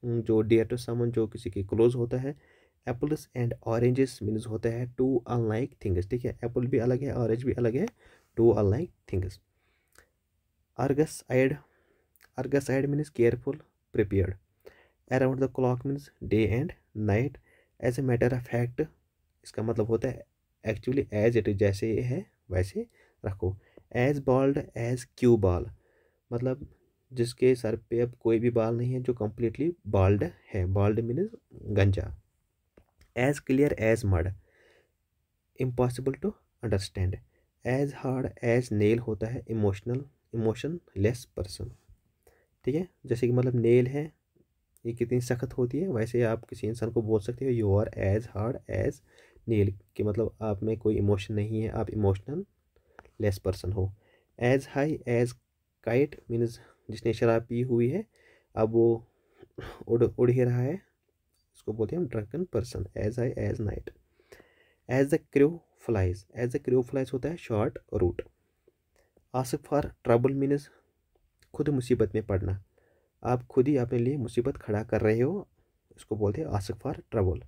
जो डियर टू समन, जो किसी के क्लोज होता है। एप्पल्स एंड ऑरेंजेस मीन्स होता है टू अनलाइक थिंग्स, ठीक है, एप्पल भी अलग है, ऑरेंज भी अलग है, two unlike things. Argus eyed, Argus eyed means careful, prepared. Around the clock means day and night. As a matter of fact, इसका मतलब होता है एक्चुअली एज इट इज, जैसे ये है वैसे रखो। एज बॉल्ड एज क्यू बाल, मतलब जिसके सर पे अब कोई भी बाल नहीं है, जो कम्प्लीटली बाल्ड है, बाल्ड मीन्स गंजा। As clear as mud, impossible to understand. As hard as nail होता है इमोशनल, इमोशन लेस पर्सन, ठीक है, जैसे कि मतलब नेल है, ये कितनी सख्त होती है, वैसे आप किसी इंसान को बोल सकते हो you are as hard as nail, कि मतलब आप में कोई इमोशन नहीं है, आप इमोशनल लेस पर्सन हो। As high as kite means जिसने शराब पी हुई है, अब वो उड़ ही रहा है, इसको बोलते हैं हम drunken person. As high as kite, as the crow flies, as the crow flies होता है short route. Ask for trouble means खुद मुसीबत में पड़ना, आप खुद ही अपने लिए मुसीबत खड़ा कर रहे हो, इसको बोलते हैं ask for trouble.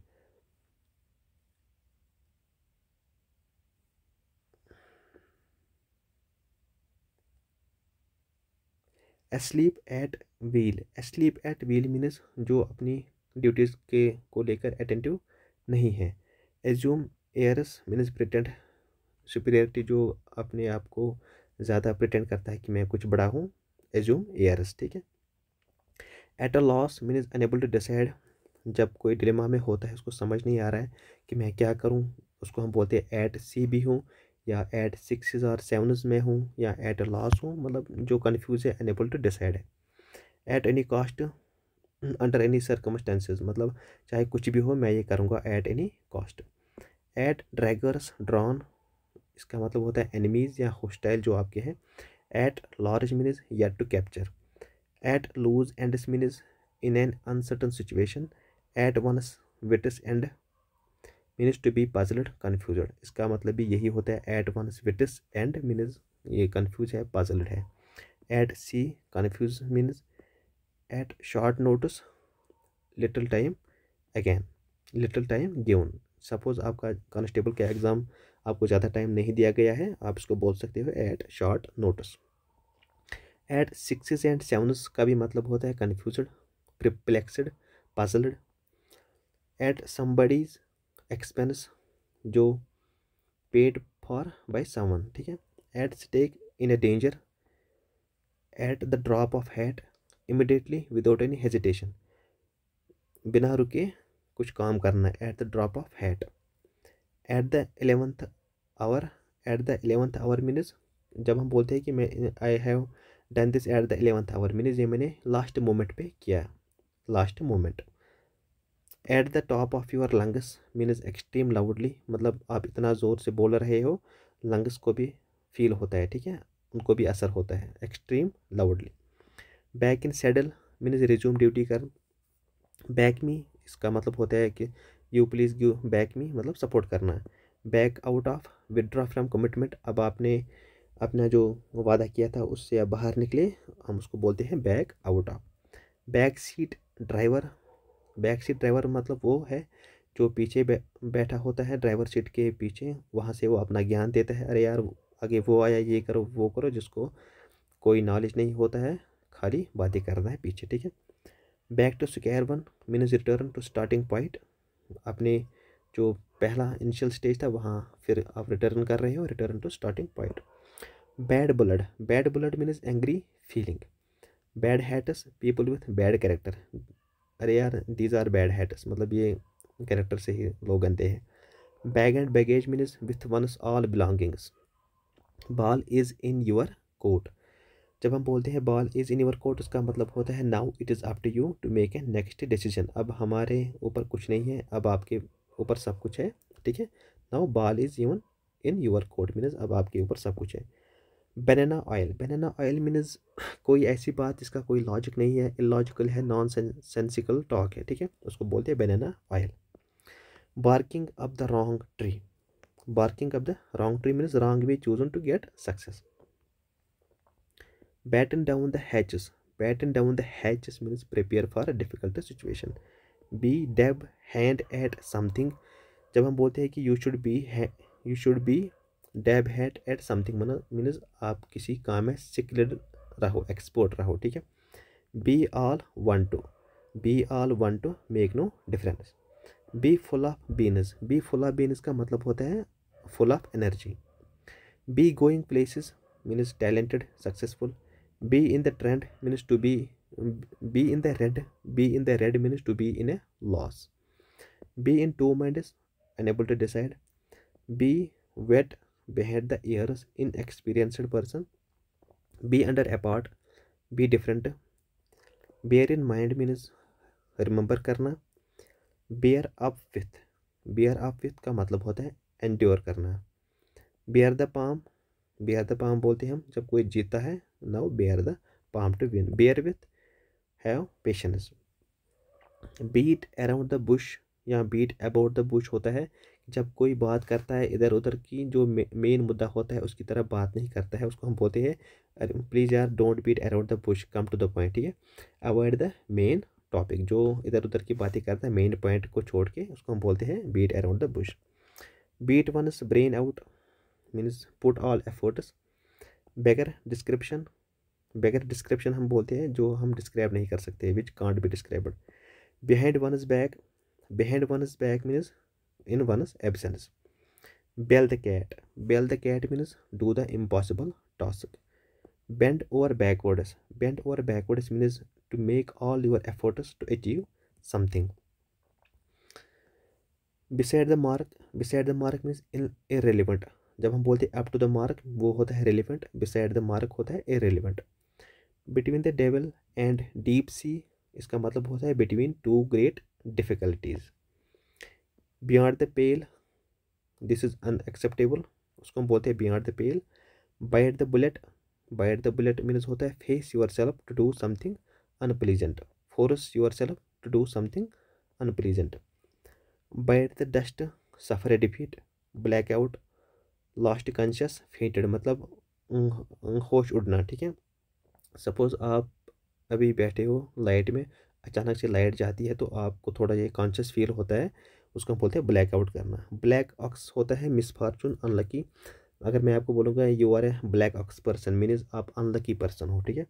Asleep at wheel, asleep at wheel means जो अपनी ड्यूटीज़ के को लेकर अटेंटिव नहीं है। Assume airs means pretend superiority, जो अपने आप को ज़्यादा प्रिटेंड करता है कि मैं कुछ बड़ा हूँ, एज्यूम एयरस, ठीक है। At a loss means unable to decide, जब कोई डिलेमा में होता है, उसको समझ नहीं आ रहा है कि मैं क्या करूँ, उसको हम बोलते हैं एट सी भी हूँ, या एट सिक्सेस और सेवन्स में हूँ, या एट अ लॉस हूँ, मतलब जो कन्फ्यूज है, अनेबल टू डिसाइड है। At any cost under any circumstances, मतलब चाहे कुछ भी हो मैं ये करूँगा at any cost. At daggers drawn, इसका मतलब होता है एनिमीज या होस्टाइल जो आपके हैं। At large means yet to capture. At loose ends means in an uncertain situation. At one's wits end means to be puzzled confused, इसका मतलब भी यही होता है। At one's wits end means ये कन्फ्यूज है, पजल्ड है। At sea confuse means at short notice, little time again, little time given. Suppose आपका कांस्टेबल का एग्ज़ाम आपको ज़्यादा टाइम नहीं दिया गया है, आप इसको बोल सकते हो at short notice. At sixes and sevens का भी मतलब होता है confused, perplexed, puzzled. At somebody's expense, जो पेड फॉर बाय समवन, ठीक है। At stake in a danger. At the drop of hat, immediately without any hesitation, बिना रुके कुछ काम करना है, at the drop of hat. At the 11th hour, at the 11th hour means जब हम बोलते हैं कि मैं I have done this at the 11th hour means ये मैंने लास्ट मोमेंट पे किया, last moment. At the top of your lungs means extreme loudly, मतलब आप इतना ज़ोर से बोल रहे हो, लंग्स को भी फील होता है, ठीक है, उनको भी असर होता है, extreme loudly. Back in saddle means resume duty कर। बैक मी, इसका मतलब होता है कि यू प्लीज़ गिव बैक मी, मतलब सपोर्ट करना। Back out of, withdraw from commitment, अब आपने अपना जो वादा किया था उससे अब बाहर निकले, हम उसको बोलते हैं back out of. Back seat driver, back seat driver मतलब वो है जो पीछे बैठा होता है, ड्राइवर सीट के पीछे, वहाँ से वो अपना ज्ञान देता है, अरे यार आगे वो आया, ये करो वो करो, जिसको कोई नॉलेज नहीं होता है, खाली बातें करना है पीछे, ठीक है। Back to square one means return to starting point, अपने जो पहला इनिशियल स्टेज था वहाँ फिर आप रिटर्न कर रहे हो, return to starting point. Bad blood, bad blood means angry feeling. Bad hats, people with bad character, अरे यार दीज आर बैड हैट्स, मतलब ये कैरेक्टर से ही लोग गंदे हैं। Bag and baggage means with one's all belongings. Ball is in your court, जब हम बोलते हैं ball is in your court, उसका मतलब होता है now it is up to you to make a next decision, अब हमारे ऊपर कुछ नहीं है, अब आपके ऊपर सब कुछ है, ठीक है। Now ball is even in your court means अब आपके ऊपर सब कुछ है। बनाना ऑयल, बनाना ऑयल मीन्स कोई ऐसी बात जिसका कोई लॉजिक नहीं है, इलॉजिकल है, नॉन सेंसिकल टॉक है, ठीक है, उसको बोलते हैं banana oil. Barking up the wrong tree, barking up the wrong tree means wrong way chosen to get success. Batten down the hatches. Batten down the hatches means prepare for a difficult situation. Be dab hand at something. जब हम बोलते हैं कि you should be dab hand at something means आप किसी काम में skilled रहो, एक्सपर्ट रहो, ठीक है। Be all want to make no difference. Be full of beans. Be full of beans का मतलब होता है full of energy. Be going places means talented, successful. Be in the trend means to be in the red. Be in the red means to be in a loss. Be in two minds, unable to decide. Be wet behind the ears, inexperienced person. Be under apart, be different. Bear in mind means remember करना। bear up with, bear up with का मतलब होता है endure करना। bear the palm, bear the palm बोलते हैं हम जब कोई जीता है। now bear the palm to win, bear with, have patience. Beat around the bush या बीट अबाउट द बुश होता है जब कोई बात करता है इधर उधर की, जो मेन मुद्दा होता है उसकी तरफ बात नहीं करता है, उसको हम बोलते हैं प्लीज़ यार don't beat around the bush, come to the point, ठीक है। अवॉइड द मेन टॉपिक, जो इधर उधर की बातें करता है मेन पॉइंट को छोड़ के, उसको हम बोलते हैं beat around the bush. Beat one's brain out means put all efforts. Beggar description, beggar description हम बोलते हैं जो हम डिस्क्राइब नहीं कर सकते, which can't be described. Behind one's back, behind one's back means in one's absence. Bell the cat, bell the cat means do the impossible task. Bend over backwards, bend over backwards means to make all your efforts to achieve something. Beside the mark, beside the mark means irrelevant, जब हम बोलते हैं up to the mark वो होता है relevant, beside the mark होता है irrelevant. Between the devil and deep sea, इसका मतलब होता है between two great difficulties. Beyond the pale, this is unacceptable, उसको हम बोलते हैं beyond the pale. Bite the bullet, bite the bullet means होता है face yourself to do something unpleasant, force yourself to do something unpleasant. Bite the dust, suffer a defeat. Black out, lost conscious, fainted मतलब होश उड़ना, ठीक है। Suppose आप अभी बैठे हो लाइट में, अचानक से लाइट जाती है तो आपको थोड़ा ये कॉन्शियस फील होता है, उसको हम बोलते हैं ब्लैक आउट करना। ब्लैक ऑक्स होता है मिसफॉर्चून, अनलकी। अगर मैं आपको बोलूँगा you are a black ox person means आप अनलकी पर्सन हो, ठीक है।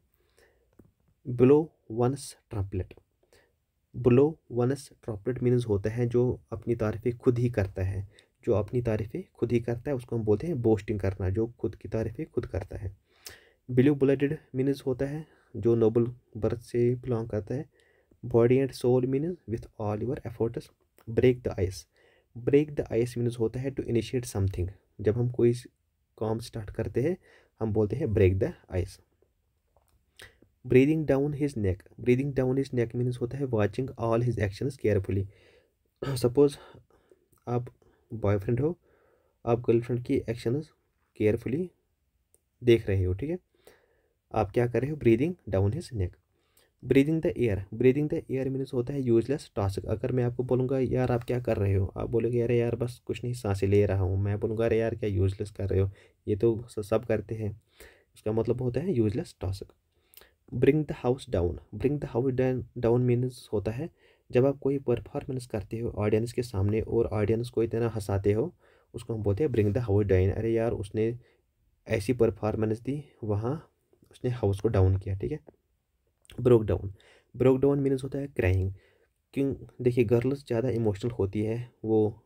Blow one's trumpet, blow one's trumpet means होता है जो अपनी तारीफ़ें खुद ही करता है, जो अपनी तारीफ़ें खुद ही करता है उसको हम बोलते हैं बोस्टिंग करना, जो खुद की तारीफ़ें खुद करता है। ब्लू ब्लडेड मीन्स होता है जो नोबल बर्थ से बिलोंग करता है। Body and soul means with all your efforts. Break the ice, break the ice means होता है टू इनिशिएट समथिंग, जब हम कोई काम स्टार्ट करते हैं हम बोलते हैं break the ice. Breathing down his neck, breathing down his neck means होता है watching all his actions carefully. Suppose आप बॉयफ्रेंड हो, आप गर्लफ्रेंड की एक्शंस केयरफुली देख रहे हो, ठीक है। आप क्या कर रहे हो, breathing down his neck. Breathing the air, breathing the air means होता है यूजलेस टास्क। अगर मैं आपको बोलूँगा यार आप क्या कर रहे हो, आप बोलोगे अरे यार बस कुछ नहीं सांसें ले रहा हूँ, मैं बोलूँगा अरे यार क्या यूजलेस कर रहे हो, ये तो सब करते हैं, उसका मतलब होता है useless task. Bring the house down, bring the house down means होता है जब आप कोई परफॉर्मेंस करते हो ऑडियंस के सामने और ऑडियंस को इतना हंसाते हो, उसको हम बोलते हैं ब्रिंग द हाउस डाउन। अरे यार उसने ऐसी परफॉर्मेंस दी वहाँ, उसने हाउस को डाउन किया, ठीक है। Broke down, broke down means होता है क्राइंग। क्यों, देखिए गर्ल्स ज़्यादा इमोशनल होती है, वो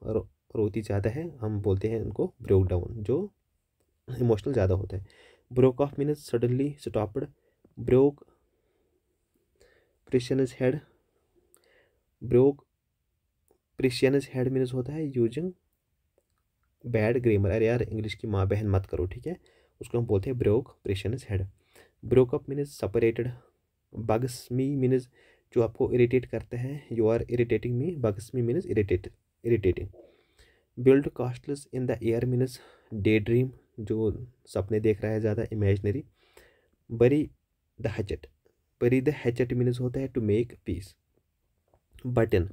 रोती ज़्यादा है, हम बोलते हैं उनको ब्रोक डाउन, जो इमोशनल ज़्यादा होता है। Broke of means suddenly stopped. Broke Priscian's head, broke Priscian's head means होता है यूजिंग बैड ग्रामर। अरे यार इंग्लिश की माँ बहन मत करो, ठीक है, उसको हम बोलते हैं broke Priscian's head. Broke up means separated. Bugs me means जो आपको इरिटेट करता है, you are irritating me, bugs me means irritating. Build castles in the air means day dream, जो सपने देख रहा है ज़्यादा, imaginary. Bury the hatchet, bury the hatchet means होता है to make peace. Button,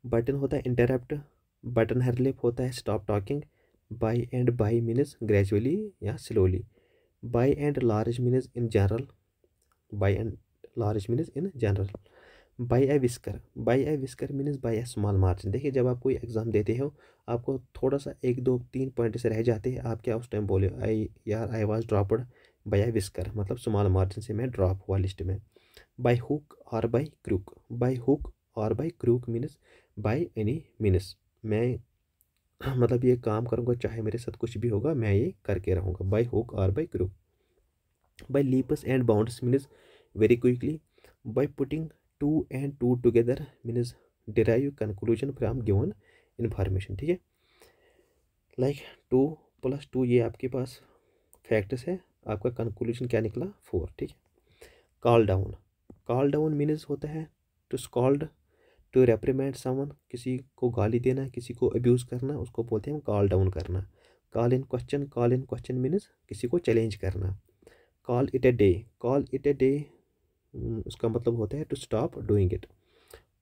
button होता है इंटरप्ट, बटन हर लिप होता है stop talking. By and by means gradually या slowly. By and large means in general, by and large means in general. By A whisker, by A whisker means by A small margin. देखिए जब आप कोई exam देते हो आपको थोड़ा सा 1 2 3 पॉइंट से रह जाते हैं, आप क्या उस टाइम बोले आई यार I was ड्रॉपड by A whisker, मतलब स्मॉल मार्जिन से मैं ड्रॉप हुआ लिस्ट में। बाई हुक और बाई क्रूक, बाई हुक और by crook means by any means मैं मतलब ये काम करूँगा चाहे मेरे साथ कुछ भी होगा मैं ये करके रहूँगा। बाई हुक और by crook. By leaps and bounds means very quickly. By putting two and two together means derive conclusion from given information, ठीक है। लाइक 2 + 2 ये आपके पास फैक्ट्स है, आपका कंक्लूजन क्या निकला 4, ठीक है। Call down, call down means होता है to scold, to reprimand someone, किसी को गाली देना, किसी को अब्यूज़ करना, उसको बोलते हैं कॉल डाउन करना। Call in question, call in question means किसी को चैलेंज करना। Call it a day, call it a day उसका मतलब होता है to stop doing it.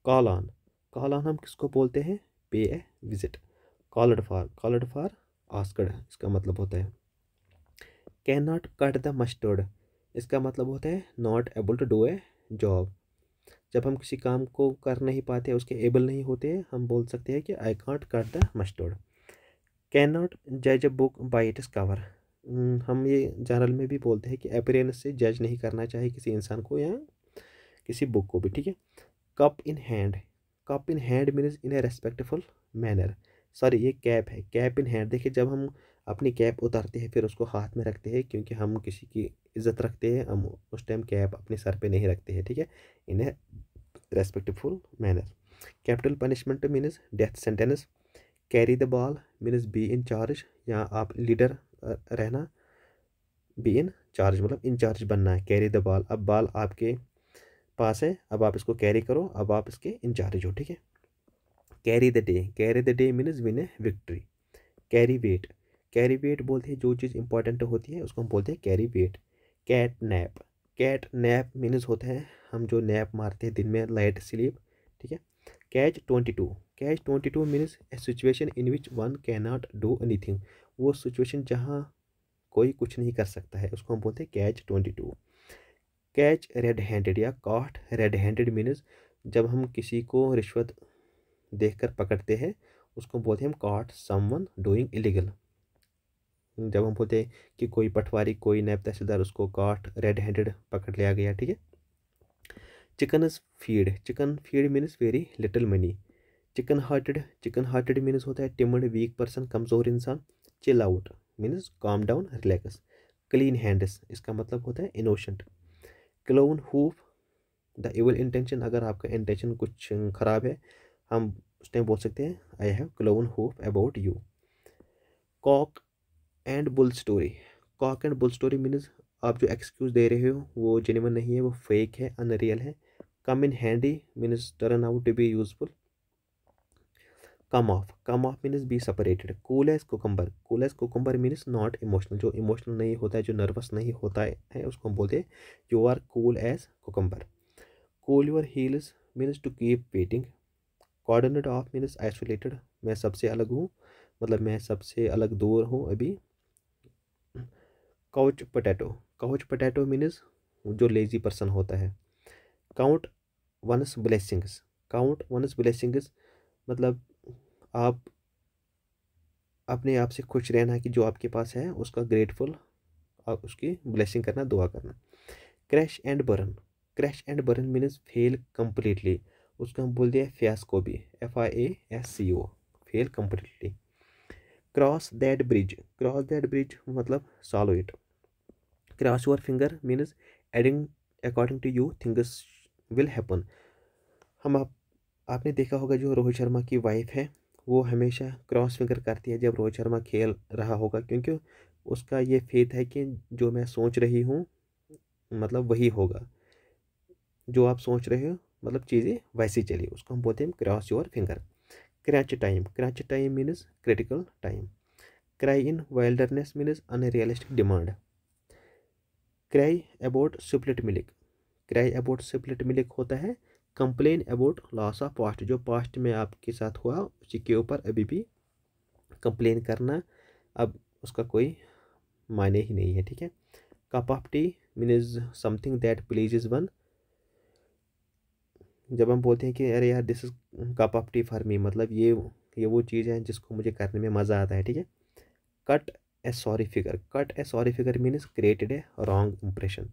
Call on, call on हम किसको बोलते हैं? Pay a visit. Called for asked, इसका मतलब होता है। Can not cut the mustard, इसका मतलब होता है not able to do a job. जब हम किसी काम को कर नहीं पाते, उसके एबल नहीं होते, हम बोल सकते हैं कि I can't cut the mustard. Can not जज a book by its cover, हम ये जनरल में भी बोलते हैं कि अपीयरेंस से जज नहीं करना चाहिए किसी इंसान को या किसी बुक को भी, ठीक है। Cup in hand, cup in hand means in a respectful manner. Sorry, ये कैप है, कैप इन हैंड। देखिए, जब हम अपनी कैप उतारते हैं फिर उसको हाथ में रखते हैं क्योंकि हम किसी की इज्जत रखते हैं, हम उस टाइम कैप अपने सर पे नहीं रखते हैं, ठीक है, in a respectful manner. Capital punishment means death sentence. Carry the ball means be in charge, यहाँ आप लीडर रहना, बी इन चार्ज मतलब इन चार्ज बनना है। कैरी द बॉल, अब बॉल आपके पास है, अब आप इसको कैरी करो, अब आप इसके इंचार्ज हो, ठीक है। Carry the day, carry the day means win a victory. Carry weight, carry weight बोलते हैं जो चीज़ इंपॉर्टेंट होती है उसको हम बोलते हैं carry weight. Cat nap, cat nap means होता है हम जो नैप मारते हैं दिन में, लाइट स्लीप, ठीक है। Catch 22, catch 22 means A situation in which one can not do anything, वो सिचुएशन जहाँ कोई कुछ नहीं कर सकता है, उसको हम बोलते हैं कैच 22। कैच रेड हैंडेड या कॉट रेड हैंडेड मीन्स जब हम किसी को रिश्वत देखकर पकड़ते हैं उसको बोलते हैं हम कॉट समवन डूइंग इलीगल। जब हम बोलते हैं कि कोई पटवारी, कोई नैब तहसीलदार उसको कॉट रेड हैंडेड पकड़ लिया गया, ठीक है। Chicken is feed, chicken feed means very little money. Chicken hearted, chicken hearted means होता है टिमड, वीक पर्सन, कमज़ोर इंसान। Chill out means calm down, relax. Clean hands, इसका मतलब होता है innocent. Clone hoof, the evil intention, अगर आपका इंटेंशन कुछ ख़राब है हम उस टाइम बोल सकते हैं I have clone hope about you. Cock and bull story, cock and bull story means आप जो एक्सक्यूज़ दे रहे हो वो जेन्युइन नहीं है, वो फेक है, अनरियल है। Come in handy means turn out to be useful. Come off means be separated. Cool as cucumber, cool as cucumber means not emotional, जो इमोशनल नहीं होता है, जो नर्वस नहीं होता है उसको हम बोलते हैं you are cool as cucumber. Cool your heels means to keep waiting. Coordinate of means isolated, मैं सबसे अलग हूँ, मतलब मैं सबसे अलग दूर हूँ अभी। Couch potato, couch potato means जो लेजी पर्सन होता है। Count one's blessings, count one's blessings मतलब आप अपने आप से खुश रहना कि जो आपके पास है उसका ग्रेटफुल, आप उसकी ब्लेसिंग करना, दुआ करना। Crash and burn, crash and burn means fail completely, उसको हम बोलते हैं फियास्को भी, FIASCO, fail completely. Cross that bridge, cross that bridge मतलब solve it. Cross your finger means adding according to you things will happen. हम आपने देखा होगा जो रोहित शर्मा की वाइफ है वो हमेशा क्रॉस फिंगर करती है जब रोहित शर्मा खेल रहा होगा, क्योंकि उसका ये फेथ है कि जो मैं सोच रही हूँ मतलब वही होगा, जो आप सोच रहे हो मतलब चीज़ें वैसी चली, उसको हम बोलते हैं cross your finger. क्रैच time, क्रैच time means critical time. Cry in wilderness means unrealistic demand. Cry about split milk, cry about split milk होता है complain about loss of past, जो पास्ट में आपके साथ हुआ उसी के ऊपर अभी भी कंप्लेन करना, अब उसका कोई मायने ही नहीं है, ठीक है। Cup of T means something that pleases one, जब हम बोलते हैं कि अरे यार this is cup of T for me, मतलब ये वो चीज़ है जिसको मुझे करने में मज़ा आता है, ठीक है। Cut A sorry figure, cut A sorry figure means created a wrong impression,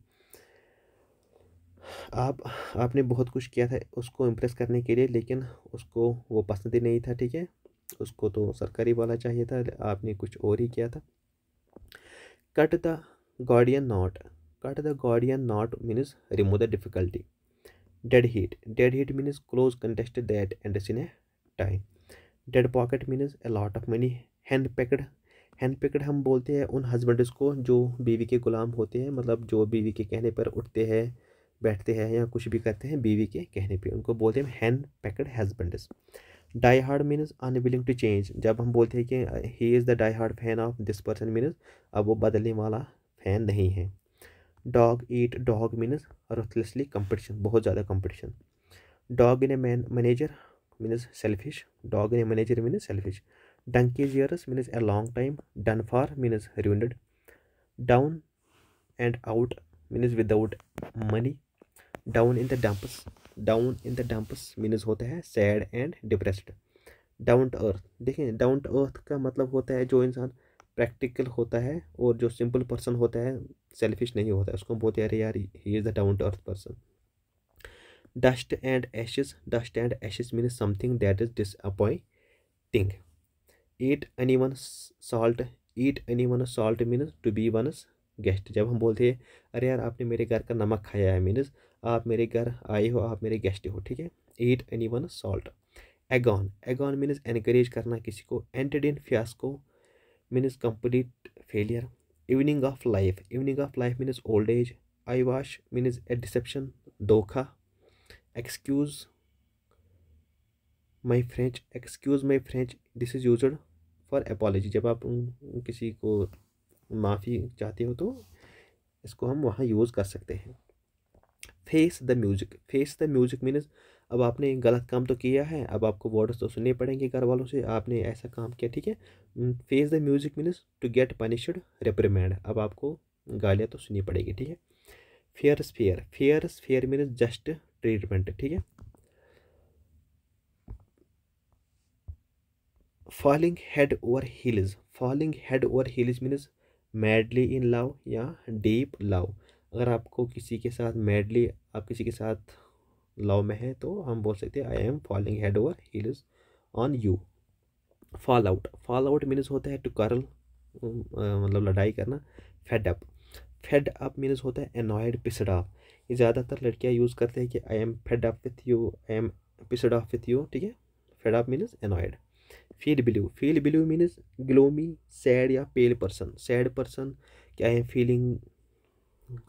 आपने बहुत कुछ किया था उसको इम्प्रेस करने के लिए लेकिन उसको वो पसंद ही नहीं था, ठीक है, उसको तो सरकारी वाला चाहिए था, आपने कुछ और ही किया था। Cut the guardian not, cut the guardian not means remove the difficulty. Dead heat, dead heat means close contest that ends in A time. Dead pocket means A lot of money. Hand packed, hand packed हम बोलते हैं उन husbands को जो बीवी के गुलाम होते हैं, मतलब जो बीवी के कहने पर उठते हैं, बैठते हैं या कुछ भी करते हैं बीवी के कहने पे, उनको बोलते हैं henpecked husbands. Die hard means unwilling to change, जब हम बोलते हैं कि he is the die hard fan of this person means अब वो बदलने वाला फैन नहीं है। Dog eat dog means ruthlessly competition, बहुत ज़्यादा competition. Dog in a manager means selfish. Dog in a manager means selfish. Donkey's years means a long time. Done for means ruined. Down and out means without money. Down in the dumps. Down in the dumps means होता है sad and depressed. Down to earth, देखें down to अर्थ का मतलब होता है जो इंसान practical होता है और जो सिंपल पर्सन होता है सेल्फिश नहीं होता है, उसको हम बोलते हैं अरे यार he is the down to earth person. Dust and ashes. Dust and ashes means something that is disappointing. Eat anyone salt. Eat anyone salt means to be one's guest. जब हम बोलते हैं अरे यार आपने मेरे घर का नमक खाया है, मीन्स आप मेरे घर आए हो, आप मेरे गेस्ट हो, ठीक है. Eat anyone salt. Egg on. Egg on means encourage करना किसी को. Ended in fiasco means complete failure. Evening of life. Evening of life means old age. Eye wash means a deception, धोखा. Excuse my French. Excuse my French this is used for apology. जब आप किसी को माफ़ी चाहते हो तो इसको हम वहाँ यूज़ कर सकते हैं. Face the music. Face the music means अब आपने गलत काम तो किया है, अब आपको वर्ड्स तो सुनने पड़ेंगे घर वालों से, आपने ऐसा काम किया, ठीक है. Face the music means to get punished, reprimand. अब आपको गालियाँ तो सुननी पड़ेगी, ठीक है. Fair sphere. Fair sphere means just treatment, ठीक है. Falling head over heels. Falling head over heels means madly in love या डीप लव. अगर आपको किसी के साथ मैडली, आप किसी के साथ लव में है तो हम बोल सकते हैं I am falling head over heels on you. Fall out. Fall out means होता है टू quarrel, मतलब लड़ाई करना. Fed up. Fed up means होता है एनॉयड, पिस्ड ऑफ. ये ज़्यादातर लड़कियां यूज़ करते हैं कि I am fed up with you, I am pissed off with you, ठीक है. Fed up means annoyed. Feel blue. Feel blue means gloomy, sad या पेल पर्सन. सैड पर्सन क्या है, फीलिंग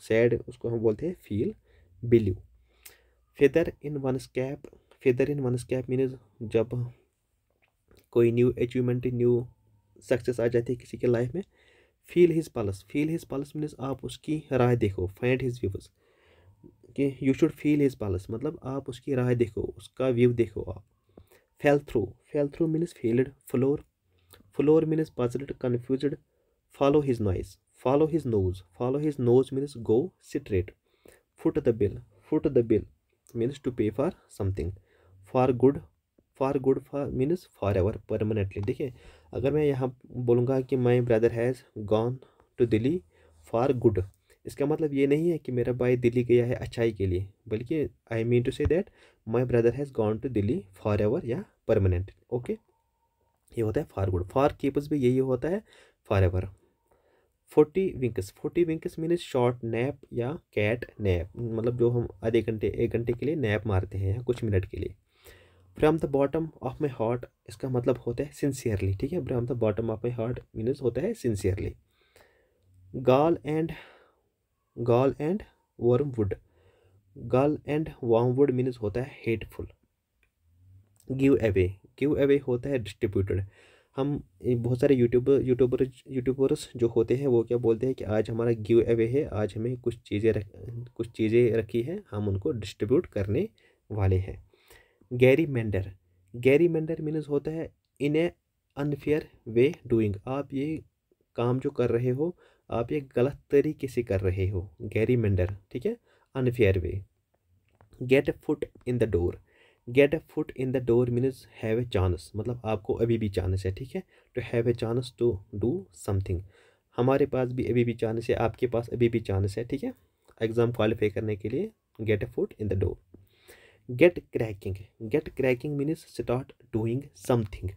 सैड, उसको हम बोलते हैं feel blue. Feather in one's cap. Feather in one's cap means जब कोई न्यू अचीवमेंट, न्यू सक्सेस आ जाती है किसी के लाइफ में. Feel his pulse. Feel his pulse means आप उसकी राह देखो. फाइंड हिज व्यूज, कि you should feel his pulse, मतलब आप उसकी राह देखो, उसका व्यू देखो आप. Fell through. Fell through means failed. Floor. Floor means puzzled, confused. Follow his noise. Follow his nose. Follow his nose means go straight. Foot the bill. Foot the bill means to pay for something. For good. For good for means for ever, permanently. देखिए अगर मैं यहाँ बोलूँगा कि my brother has gone to Delhi for good, इसका मतलब ये नहीं है कि मेरा भाई दिल्ली गया है अच्छाई के लिए, बल्कि I mean to say that my brother has gone to Delhi forever या परमानेंट. ओके, ये होता है फॉर गुड. फॉर कीपर्स भी यही होता है, for ever. 40 winks. 40 winks means short nap या कैट नैप, मतलब जो हम आधे घंटे 1 घंटे के लिए नैप मारते हैं या कुछ मिनट के लिए. From the bottom of my heart, इसका मतलब होता है सिंसियरली, ठीक है. From the bottom of my heart means होता है sincerely. Gall and wormwood. Gall and wormwood means होता है hateful. Give away. Give away होता है डिस्ट्रीब्यूटेड. हम बहुत सारे यूट्यूबर्स जो होते हैं वो क्या बोलते हैं कि आज हमारा गिव अवे है, आज हमें कुछ चीज़ें रखी हैं, हम उनको डिस्ट्रीब्यूट करने वाले हैं. Gary Mendhar. Gary Mendhar means होता है in A unfair way doing. आप ये काम जो कर रहे हो आप ये गलत तरीके से कर रहे हो. गैरी मेंडर, ठीक है, unfair way. Get a foot in the door. Get a foot in the door means have a chance, मतलब आपको अभी भी चांस है, ठीक है. To have a chance to do something. हमारे पास भी अभी भी चांस है, आपके पास अभी भी चांस है, ठीक है, एग्ज़ाम क्वालिफाई करने के लिए. Get a foot in the door. Get cracking. Get cracking means start doing something.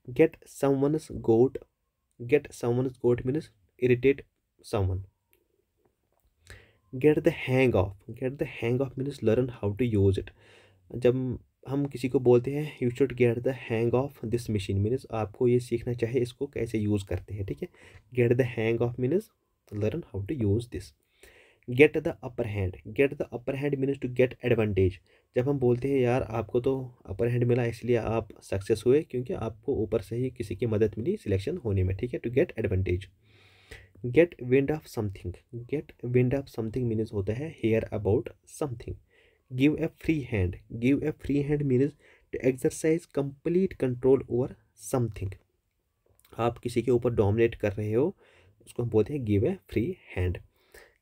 Get someone's goat. Get someone's goat means irritate someone. Get the hang of. Get the hang of means learn how to use it. जब हम किसी को बोलते हैं you should get the hang of this machine means आपको ये सीखना चाहिए इसको कैसे यूज़ करते हैं, ठीक है. Get the hang of means learn how to use this. Get the upper hand. Get the upper hand means to get advantage. जब हम बोलते हैं यार आपको तो अपर हैंड मिला इसलिए आप सक्सेस हुए, क्योंकि आपको ऊपर से ही किसी की मदद मिली सिलेक्शन होने में, ठीक है. To get advantage. Get wind of something. Get wind of something means होता है hear about something. Give a free hand, give a free hand means to exercise complete control over something. आप किसी के ऊपर डोमिनेट कर रहे हो, उसको हम बोलते हैं give a free hand.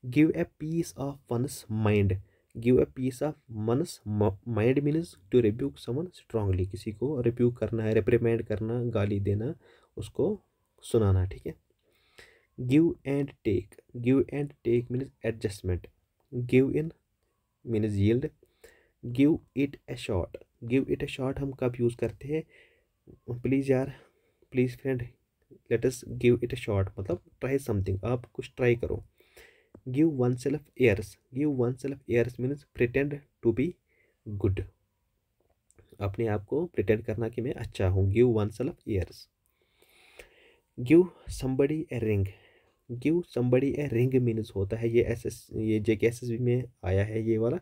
Give a piece of one's mind, give a piece of one's mind means to rebuke someone strongly, किसी को रिब्यूक करना है, रिप्रीमेंड करना, गाली देना, उसको सुनाना, ठीक है। Give and take, give and take means adjustment. Give in means yield. Give it a shot, give it a shot हम कब यूज़ करते हैं, प्लीज़ यार, please friend let us give it a shot, मतलब ट्राई समथिंग, आप कुछ try करो। Give one self airs, give one self airs means pretend to be good, अपने आप को प्रिटेंड करना कि मैं अच्छा हूँ, give one self airs. Give somebody a ring, give somebody a ring means होता है, ये JKSSB में आया है ये वाला।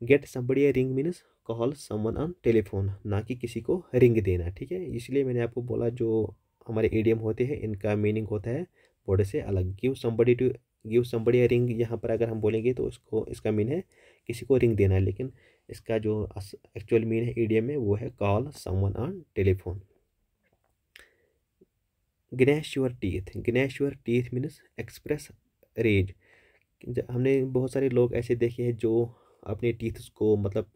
Get somebody a ring means call someone on telephone, ना कि किसी को रिंग देना, ठीक है। इसलिए मैंने आपको बोला जो हमारे इडियम होते हैं इनका मीनिंग होता है वर्ड से अलग। गिव समबडी ए रिंग, यहाँ पर अगर हम बोलेंगे तो इसका मीन है किसी को रिंग देना है, लेकिन इसका जो एक्चुअल मीन है इडियम में वो है call someone on telephone. Gnash your teeth, gnash your teeth means express rage. हमने बहुत सारे लोग ऐसे देखे हैं जो अपने टीथ्स को मतलब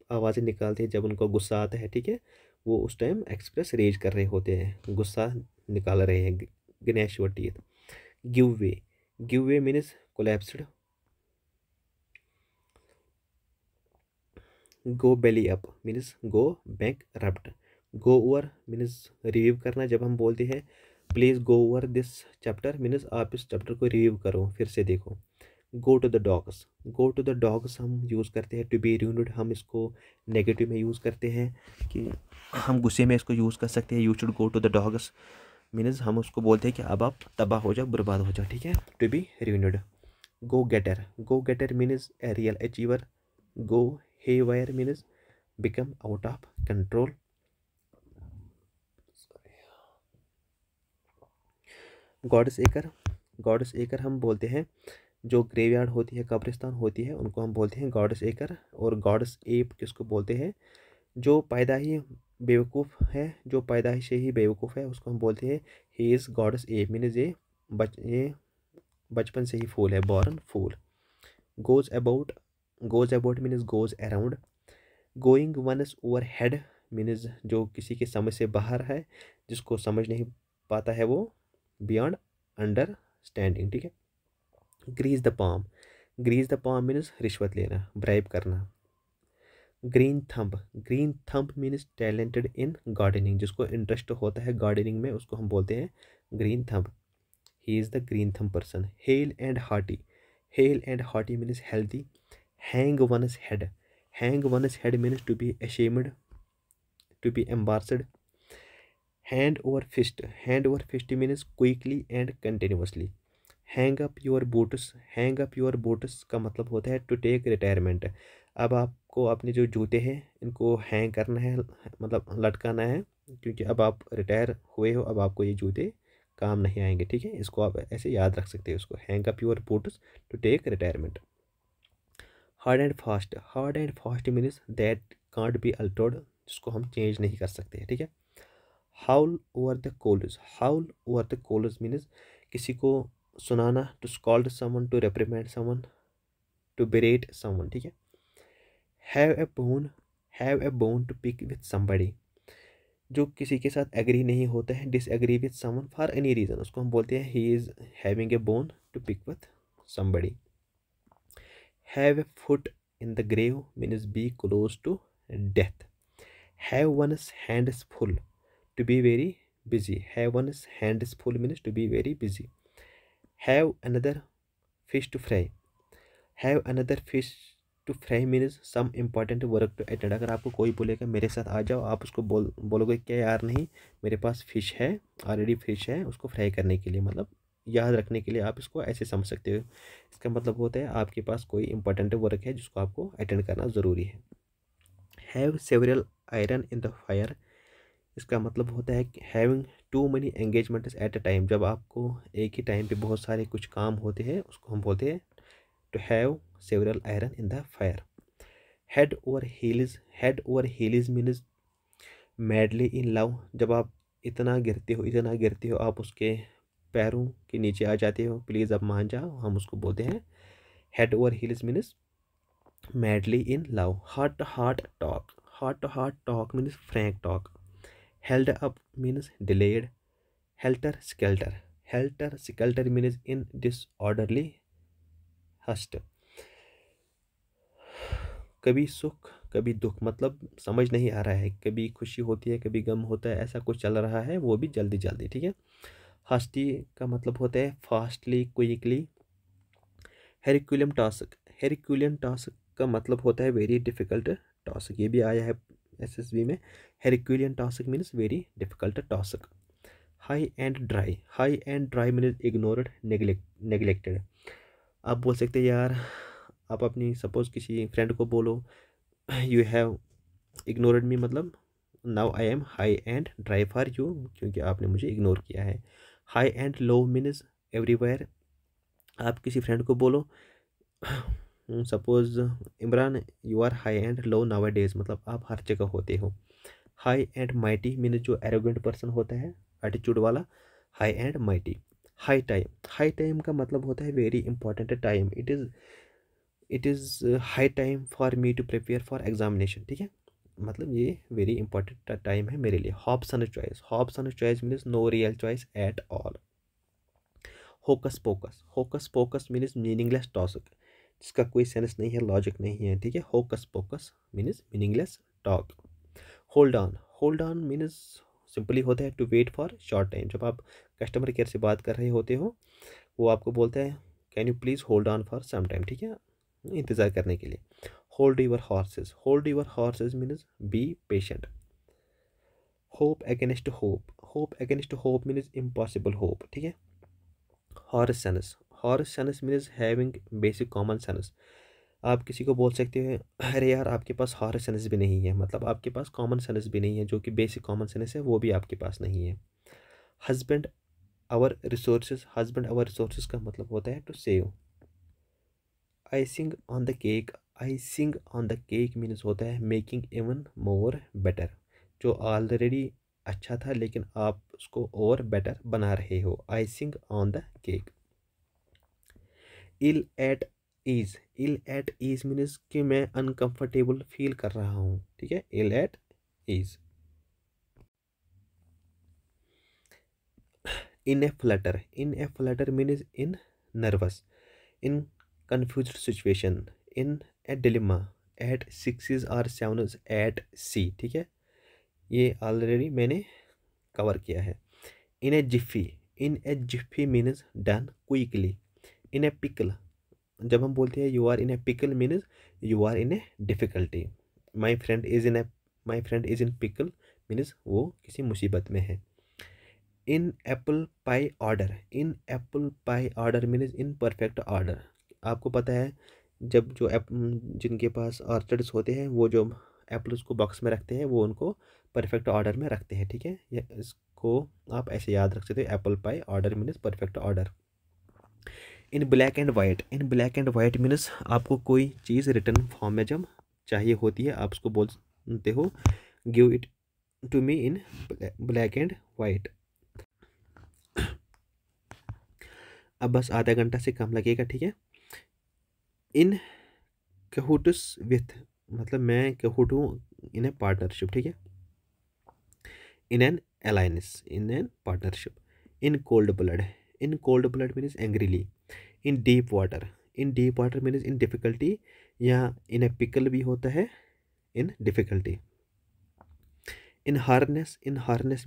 आवाज़ें निकालते हैं जब उनको गुस्सा आता है, ठीक है, वो उस टाइम एक्सप्रेस रेज कर रहे होते हैं, गुस्सा निकाल रहे हैं। Gnash your teeth. Give way means collapsed. Go belly up means go bankrupt. Go over means review करना, जब हम बोलते हैं please go over this chapter means आप इस चैप्टर को रिव्यू करो, फिर से देखो। Go to the dogs, go to the dogs हम यूज़ करते हैं टू बी रूडेड, हम इसको नेगेटिव में यूज़ करते हैं कि हम गुस्से में इसको यूज़ कर सकते हैं। You should go to the dogs means हम उसको बोलते हैं कि अब आप तबाह हो जाओ, बर्बाद हो जाओ, ठीक है, to be ruined. Go getter means a real achiever. Go haywire means become out of control. God's acre, God's acre हम बोलते हैं जो ग्रेवयार्ड होती है, कब्रिस्तान होती है, उनको हम बोलते हैं गॉड्स एकर। और गॉड्स एप किसको बोलते हैं, जो पैदा ही बेवकूफ़ है, जो पैदाइश से ही बेवकूफ़ है, उसको हम बोलते हैं he is God's ape means ये बचपन से ही फूल है, born fool. Goes about means goes around. Going one's over head means जो किसी के समझ से बाहर है, जिसको समझ नहीं पाता है वो बियॉन्ड अंडरस्टैंडिंग, ठीक है। ग्रीज द पाम मीन्स रिश्वत लेना, ब्राइब करना। Green thumb means talented in gardening, जिसको इंटरेस्ट होता है गार्डनिंग में उसको हम बोलते हैं green thumb, he is the green thumb person. Hale and hearty means healthy. Hang one's head means to be ashamed, to be embarrassed. Hand over fist means quickly and continuously. Hang up your boots का मतलब होता है to take retirement. अब आपको अपने जो जूते हैं इनको हैंग करना है, मतलब लटकाना है, क्योंकि अब आप रिटायर हुए हो, अब आपको ये जूते काम नहीं आएंगे, ठीक है। इसको आप ऐसे याद रख सकते हो, उसको hang up your boots to take retirement. Hard and fast means that can't be altered, जिसको हम चेंज नहीं कर सकते हैं, ठीक है। Haul over the coals means किसी को सुनाना, to scold someone, to reprimand someone, to berate someone, ठीक है। Have a bone to pick with somebody, जो किसी के साथ एग्री नहीं होता है, disagree with someone for any reason, उसको हम बोलते हैं he is having a bone to pick with somebody. Have a foot in the grave means be close to death. Have one's hands full, to be very busy, have one's hands full means to be very busy। have another fish to fry means some important work to attend। अगर आपको कोई बोलेगा मेरे साथ आ जाओ, आप उसको बोलोगे क्या यार, नहीं मेरे पास फ़िश है, ऑलरेडी फ़िश है, उसको फ्राई करने के लिए, मतलब याद रखने के लिए आप इसको ऐसे समझ सकते हो। इसका मतलब होता है आपके पास कोई इंपॉर्टेंट वर्क है जिसको आपको अटेंड करना ज़रूरी है। Have several iron in the fire, इसका मतलब होता है having too many engagements at a time, जब आपको एक ही टाइम पे बहुत सारे कुछ काम होते हैं, उसको हम बोलते हैं to have several iron in the fire. Head over heels means madly in love, जब आप इतना गिरते हो आप उसके पैरों के नीचे आ जाते हो, प्लीज़ अब मान जाओ, हम उसको बोलते हैं head over heels means madly in love. Heart to heart talk means frank talk. Held up means delayed. Helter skelter means in disorderly haste. कभी सुख कभी दुख, मतलब समझ नहीं आ रहा है, कभी खुशी होती है कभी गम होता है, ऐसा कुछ चल रहा है, वो भी जल्दी जल्दी, ठीक है। हस्टी का मतलब होता है फास्टली, क्विकली। हेरिक्यूलियन टास्क का मतलब होता है वेरी डिफिकल्ट टास्क, ये भी आया है एसएसबी में। Herculean task means very difficult task. High and dry means ignored, neglected. आप बोल सकते हैं यार, आप अपनी सपोज किसी फ्रेंड को बोलो यू हैव इग्नोर्ड मी, मतलब now I am high and dry for you, क्योंकि आपने मुझे इग्नोर किया है। High and low means everywhere. आप किसी फ्रेंड को बोलो suppose Imran you are high and low nowadays, मतलब आप हर जगह होते हो। हाई एंड माइटी मीन्स जो एरोगेंट पर्सन होता है, एटीट्यूड वाला, high and mighty. High time का मतलब होता है very important time, it is high time for me to prepare for examination, ठीक है, मतलब ये वेरी इंपॉर्टेंट टाइम है मेरे लिए। Hobson choice means no real choice at all. Hocus pocus means meaningless talk, जिसका कोई सेंस नहीं है, लॉजिक नहीं है, ठीक है। Hocus pocus means meaningless talk. Hold on means simply होता है to wait for short time, जब आप कस्टमर केयर से बात कर रहे होते हो, वो आपको बोलता है can you please hold on for some time, ठीक है, इंतज़ार करने के लिए। Hold your horses means be patient. Hope against hope means impossible hope, ठीक है। Horse sense means having basic common sense. आप किसी को बोल सकते हैं अरे यार आपके पास हॉरस सेंस भी नहीं है, मतलब आपके पास कॉमन सेंस भी नहीं है, जो कि बेसिक कॉमन सेंस है वो भी आपके पास नहीं है। हस्बैंड आवर रिसोर्सेज का मतलब होता है to save. Icing on the cake means होता है मेकिंग इवन मोर बेटर, जो ऑलरेडी अच्छा था लेकिन आप उसको और बेटर बना रहे हो, icing on the cake. Ill at ease means कि मैं अनकंफर्टेबल फील कर रहा हूँ, ठीक है, ill at ease. In a flutter means in nervous, in confused situation, in a dilemma, at sixes or sevens at sea, ठीक है, ये ऑलरेडी मैंने कवर किया है। In a jiffy means done quickly. In a pickle, जब हम बोलते हैं you are in a pickle means you are in a difficulty. My friend is in pickle means वो किसी मुसीबत में है। In apple pie order means in perfect order. आपको पता है जब जो जिनके पास ऑर्चर्ड्स होते हैं वो जो एप्पल्स को बॉक्स में रखते हैं वो उनको परफेक्ट ऑर्डर में रखते हैं, ठीक है, ये इसको आप ऐसे याद रख सकते हो, Apple pie order means perfect order. In black and white means आपको कोई चीज़ रिटर्न फॉर्म में जब चाहिए होती है आप उसको बोलते हो give it to me in black and white. अब बस आधा घंटा से कम लगेगा, ठीक है। इन कहूटस विथ, मतलब मैं कहूट हूँ इन ए पार्टनरशिप, ठीक है, in an alliance, in an partnership. In cold blood means angrily. In deep water means in difficulty, या इन ए पिकल भी होता है in difficulty. In harness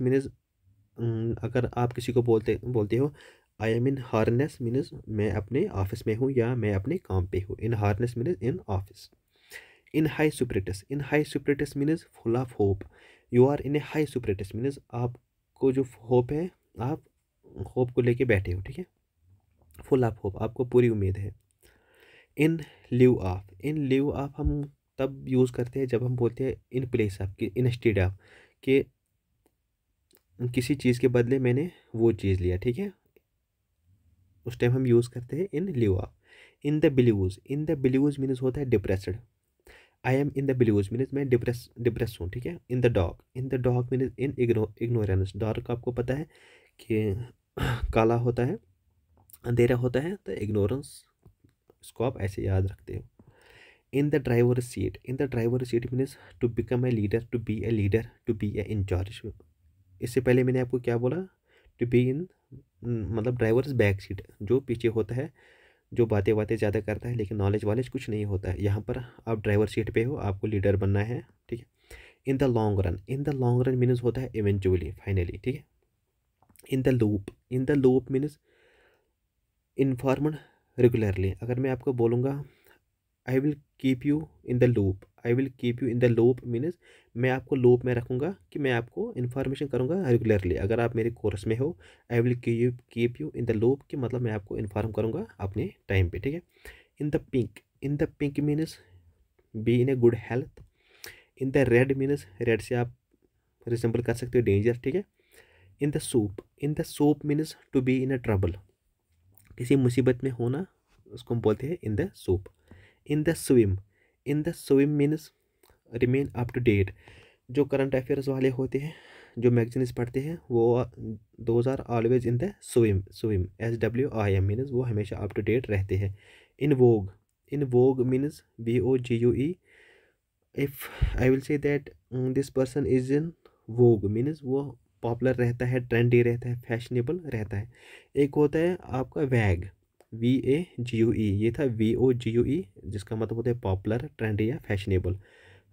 means अगर आप किसी को बोलते हो आई एम इन हार्नेस मीन्स मैं अपने ऑफिस में हूँ या मैं अपने काम पे हूँ, in harness means in office. In high spirits means full of hope, you are in a high spirits means आपको जो होप है, आप होप को लेके बैठे हो, ठीक है, फुल ऑफ होप, आपको पूरी उम्मीद है। इन लीव ऑफ हम तब यूज़ करते हैं जब हम बोलते हैं इन प्लेस ऑफ, कि इंस्टेड ऑफ, कि किसी चीज़ के बदले मैंने वो चीज़ लिया, ठीक है, उस टाइम हम यूज़ करते हैं in lieu of. In the blues means होता है depressed, I am in the blues means मैं डिप्रेस हूँ, ठीक है। In the dark means in ignorance, dark आपको पता है कि काला होता है, अंधेरा होता है, तो इग्नोरेंस इसको आप ऐसे याद रखते हो। In the driver seat means to become a leader, to be a leader, to be a in charge. इससे पहले मैंने आपको क्या बोला, टू बी इन मतलब ड्राइवर्स बैक सीट, जो पीछे होता है, जो बातें बातें ज़्यादा करता है लेकिन नॉलेज वॉलेज कुछ नहीं होता है। यहाँ पर आप ड्राइवर सीट पे हो, आपको लीडर बनना है, ठीक है। In the long run means होता है इवेंचुअली, फाइनली, ठीक है। In the loop means informed regularly. अगर मैं आपको बोलूँगा I will keep you in the loop, I will keep you in the loop means मैं आपको लूप में रखूँगा कि मैं आपको इन्फॉर्मेशन करूँगा रेगुलरली। अगर आप मेरे कोर्स में हो, I will keep you in the loop कि मतलब मैं आपको इन्फॉर्म करूँगा अपने टाइम पे, ठीक है। In the pink means be in a good health. In the red means red से आप रिसेंबल कर सकते हो डेंजर, ठीक है। In the soup means to be in a trouble, किसी मुसीबत में होना, उसको हम बोलते हैं in the soup. In the swim means remain up to date. जो करंट अफेयर्स वाले होते हैं, जो मैगजीन्स पढ़ते हैं, वो those are always in the swim SWIM means वो हमेशा अप टू डेट रहते हैं। In vogue means VOGUE। If I will say that this person is in vogue means वो पॉपुलर रहता है, ट्रेंडी रहता है, फैशनेबल रहता है। एक होता है आपका वैग, VAGUE, ये था VOGUE, जिसका मतलब होता है पॉपुलर, ट्रेंडी या फैशनेबल।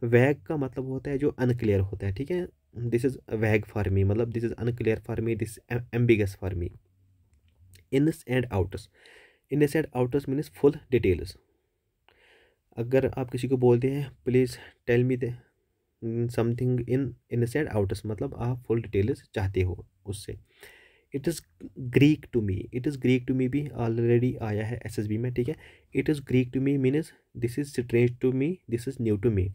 वैग का मतलब होता है जो अनक्लियर होता है, ठीक है। This is vague for me, मतलब this is unclear for me, this ambiguous for me. Ins and outs, ins and outs means full details. अगर आप किसी को बोलते हैं please tell me the something in ins and outs, मतलब आप full details चाहते हो उससे। It is Greek to me भी ऑलरेडी आया है SSB में, ठीक है। It is Greek to me means this is strange to me, this is new to me.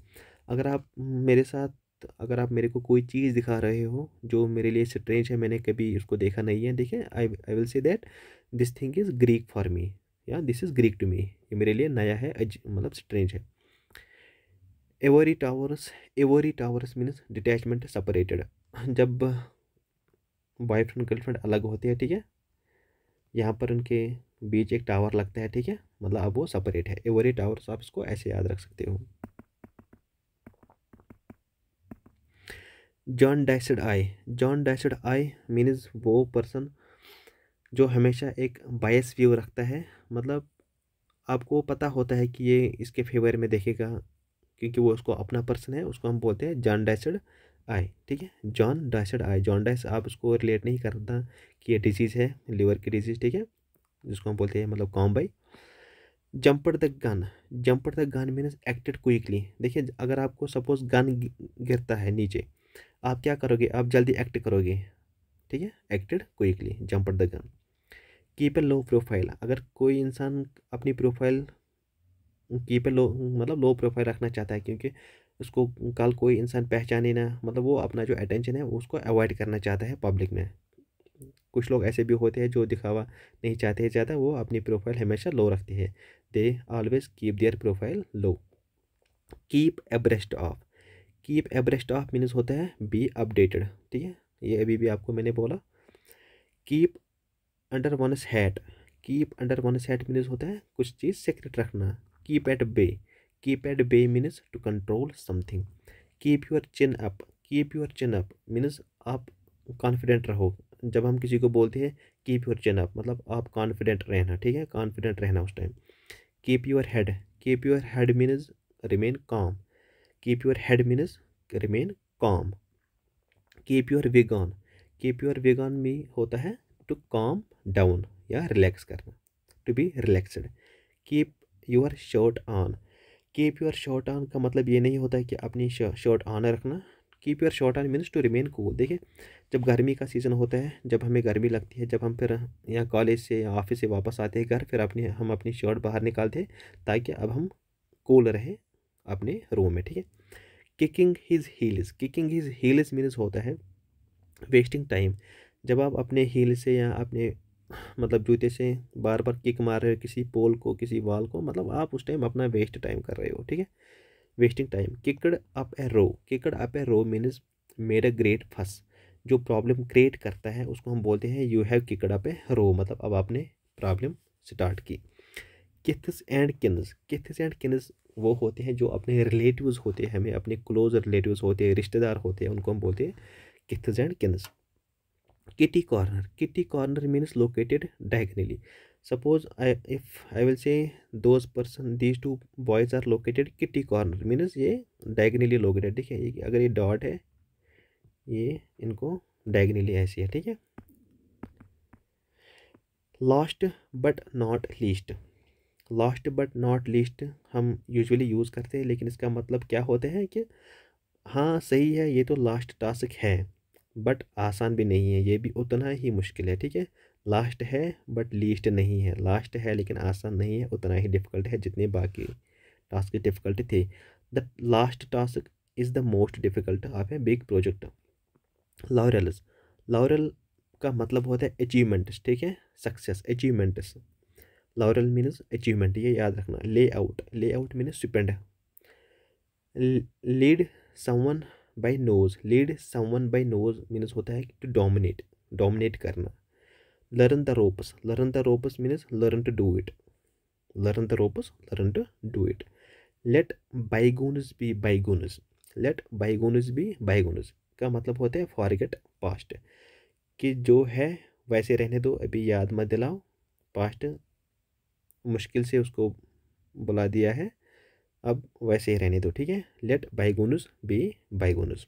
अगर आप मेरे साथ, अगर आप मेरे को कोई चीज़ दिखा रहे हो जो मेरे लिए स्ट्रेंज है, मैंने कभी उसको देखा नहीं है, देखिए, I will say that this thing is Greek for me, या this is Greek to me, ये मेरे लिए नया है, मतलब स्ट्रेंज है। Every towers means detachment, separated. जब बॉयफ्रेंड गर्लफ्रेंड अलग होते हैं, ठीक है, यहाँ पर उनके बीच एक टावर लगता है, ठीक है, मतलब अब वो सेपरेट है। एवरी टावर्स आप इसको ऐसे याद रख सकते हो। जॉन डाइसेड आई मीन्स वो पर्सन जो हमेशा एक बायस व्यू रखता है, मतलब आपको पता होता है कि ये इसके फेवर में देखेगा, क्योंकि वो उसको अपना पर्सन है, उसको हम बोलते हैं जॉन डाइसेड आई, ठीक है। जॉन डाइसेड आई, जॉन डाइस आप उसको रिलेट नहीं करता कि ये डिजीज़ है, लिवर की डिजीज़, ठीक है, जिसको हम बोलते हैं मतलब कॉम्बाई। Jumped the gun means acted quickly. देखिए, अगर आपको सपोज गन गिरता है नीचे, आप क्या करोगे, आप जल्दी एक्ट करोगे, ठीक है, acted quickly, jumped the gun. Keep a low profile, अगर कोई इंसान अपनी प्रोफाइल कीप ए लो, मतलब लो प्रोफाइल रखना चाहता है, क्योंकि उसको कल कोई इंसान पहचाने ना, मतलब वो अपना जो अटेंशन है उसको अवॉइड करना चाहता है पब्लिक में। कुछ लोग ऐसे भी होते हैं जो दिखावा नहीं चाहते हैं ज़्यादा, वो अपनी प्रोफाइल हमेशा लो रखते हैं, they always keep their profile low. Keep abreast of, keep abreast of means होता है बी अपडेटेड, ठीक है, ये अभी भी आपको मैंने बोला। Keep under one's hat, keep under one's hat means होता है कुछ चीज़ सीक्रेट रखना। Keep at bay, keep at bay means to control something. Keep your chin up means आप कॉन्फिडेंट रहो। जब हम किसी को बोलते हैं कीप योर चिन अप, मतलब आप कॉन्फिडेंट रहना, ठीक है, कॉन्फिडेंट रहना उस time. Keep your head means remain calm, keep your head means remain calm. Keep your wig on, keep your wig on में होता है टू कॉम डाउन या रिलैक्स करना, to be relaxed. Keep your shirt on, keep your shirt on का मतलब ये नहीं होता है कि अपनी शर्ट ऑन रखना। Keep your shirt on means to remain cool. देखिए, जब गर्मी का सीज़न होता है, जब हमें गर्मी लगती है, जब हम फिर यहाँ कॉलेज से या ऑफिस से वापस आते हैं घर, फिर हम अपनी शर्ट बाहर निकालते हैं ताकि अब हम कूल रहे अपने रूम में, ठीक है। किकिंग हिज हील्स मीन्स होता है वेस्टिंग टाइम। जब आप अपने हील से या अपने मतलब जूते से बार बार किक मार रहे हो किसी पोल को, किसी वॉल को, मतलब आप उस टाइम अपना वेस्ट टाइम कर रहे हो, ठीक है। Wasting time. Kicked up a row, kicked up a row means made a great fuss. जो प्रॉब्लम क्रिएट करता है उसको हम बोलते हैं यू हैव किकड अप ए रो, मतलब अब आपने प्रॉब्लम स्टार्ट की। किथ्स एंड किन्स, किथ्स एंड किन्स वो होते हैं जो अपने रिलेटिव्स होते हैं, हमें अपने क्लोज रिलेटिव्स होते हैं, रिश्तेदार होते हैं, उनको हम बोलते हैं kiths and kins. kitty corner, kitty corner means located diagonally. Suppose I will say those person, these two boys are located kitty corner means ये diagonally located, ठीक है। ये अगर ये डॉट है ये इनको diagonally ऐसे है, ठीक है। Last but not least, last but not least हम यूजुअली यूज़ करते हैं, लेकिन इसका मतलब क्या होता है कि हाँ सही है ये तो लास्ट टास्क है बट आसान भी नहीं है, ये भी उतना ही मुश्किल है, ठीक है। लास्ट है बट लीस्ट नहीं है, लास्ट है लेकिन आसान नहीं है, उतना ही डिफ़िकल्ट है जितने बाकी टास्क डिफ़िकल्ट थे। The last task is the most difficult of a big project. Laurels, laurel का मतलब होता है अचीवमेंट्स, ठीक है, success, achievements. Laurel means achievement, ये याद रखना। Lay out, lay out means stipend. Lead someone by nose, lead someone by nose means होता है टू डोमिनेट, डोमिनेट करना। Learn the ropes, learn the ropes means learn to do it, learn the ropes, learn to do it. Let bygones be bygones, let bygones be bygones का मतलब होता है forget past, कि जो है वैसे रहने दो, अभी याद मत दिलाओ, पास्ट मुश्किल से उसको बुला दिया है, अब वैसे ही रहने दो, ठीक है। Let bygones be bygones.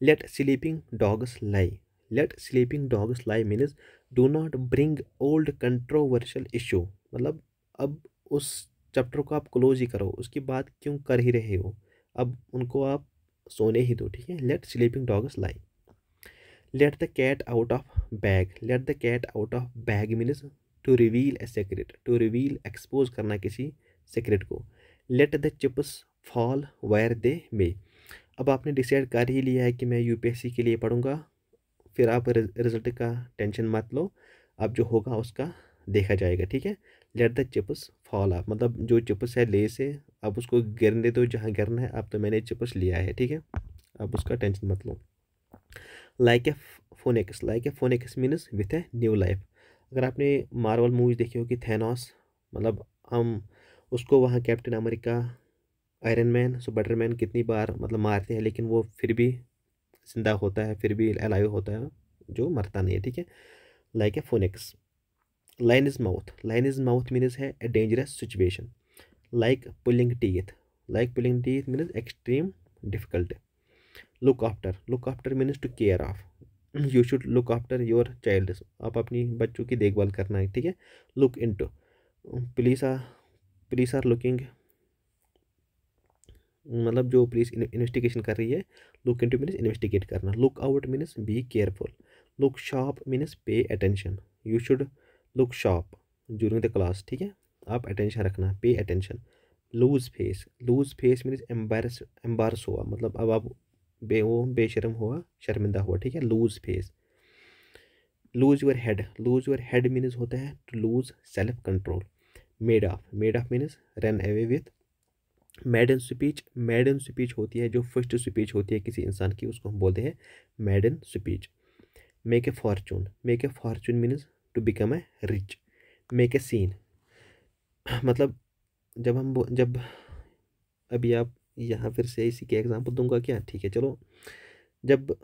Let sleeping dogs lie, let sleeping dogs lie means do not bring old controversial issue, मतलब अब उस चैप्टर को आप क्लोज ही करो, उसकी बात क्यों कर ही रहे हो, अब उनको आप सोने ही दो, ठीक है। Let sleeping dogs lie. Let the cat out of bag, let the cat out of bag means to reveal a secret, to reveal expose करना किसी सीक्रेट को। Let the chips fall where they may, अब आपने decide कर ही लिया है कि मैं यूपीएससी के लिए पढ़ूंगा, फिर आप रिजल्ट का टेंशन मत लो, अब जो होगा उसका देखा जाएगा, ठीक है। Late the chips fall of, मतलब जो चिप्स है ले से अब उसको गिरने दो जहाँ गिरना है, अब तो मैंने चिप्स लिया है, ठीक है, अब उसका टेंशन मत लो। Like a phoenix, like a phoenix means with a new life. अगर आपने मार्वल मूवीज देखी होगी, थैनोस, मतलब हम उसको वहाँ captain America, iron man, Spiderman कितनी बार मतलब मारते हैं लेकिन वो फिर भी जिंदा होता है, फिर भी अलाइव होता है, जो मरता नहीं है, ठीक है। Like a phoenix. Lion is mouth, lion is mouth means है a dangerous situation. Like pulling teeth, like pulling teeth means extreme difficult. Look after, look after means to care of, you should look after your child, आप अपनी बच्चों की देखभाल करना है, ठीक है। Look into, police are looking, मतलब जो पुलिस इन्वेस्टिगेशन कर रही है। लुक इनटू मीन्स इन्वेस्टिगेट करना। Look out means be careful. Look sharp means pay attention, you should look sharp during the class, ठीक है, आप अटेंशन रखना, pay attention. Lose face, lose face means embarrass हुआ, मतलब अब आप बेशरम हुआ, शर्मिंदा हुआ, ठीक है, lose face. Lose your head, lose your head means होता है to lose self control. Made off, made off means run away with. Maiden speech, maiden speech होती है जो फर्स्ट स्पीच होती है किसी इंसान की, उसको हम बोलते हैं maiden speech. Make a fortune, make a fortune means to become a rich. Make a scene, मतलब जब अभी आप यहाँ फिर से इसी के एग्जांपल दूंगा क्या, ठीक है चलो। जब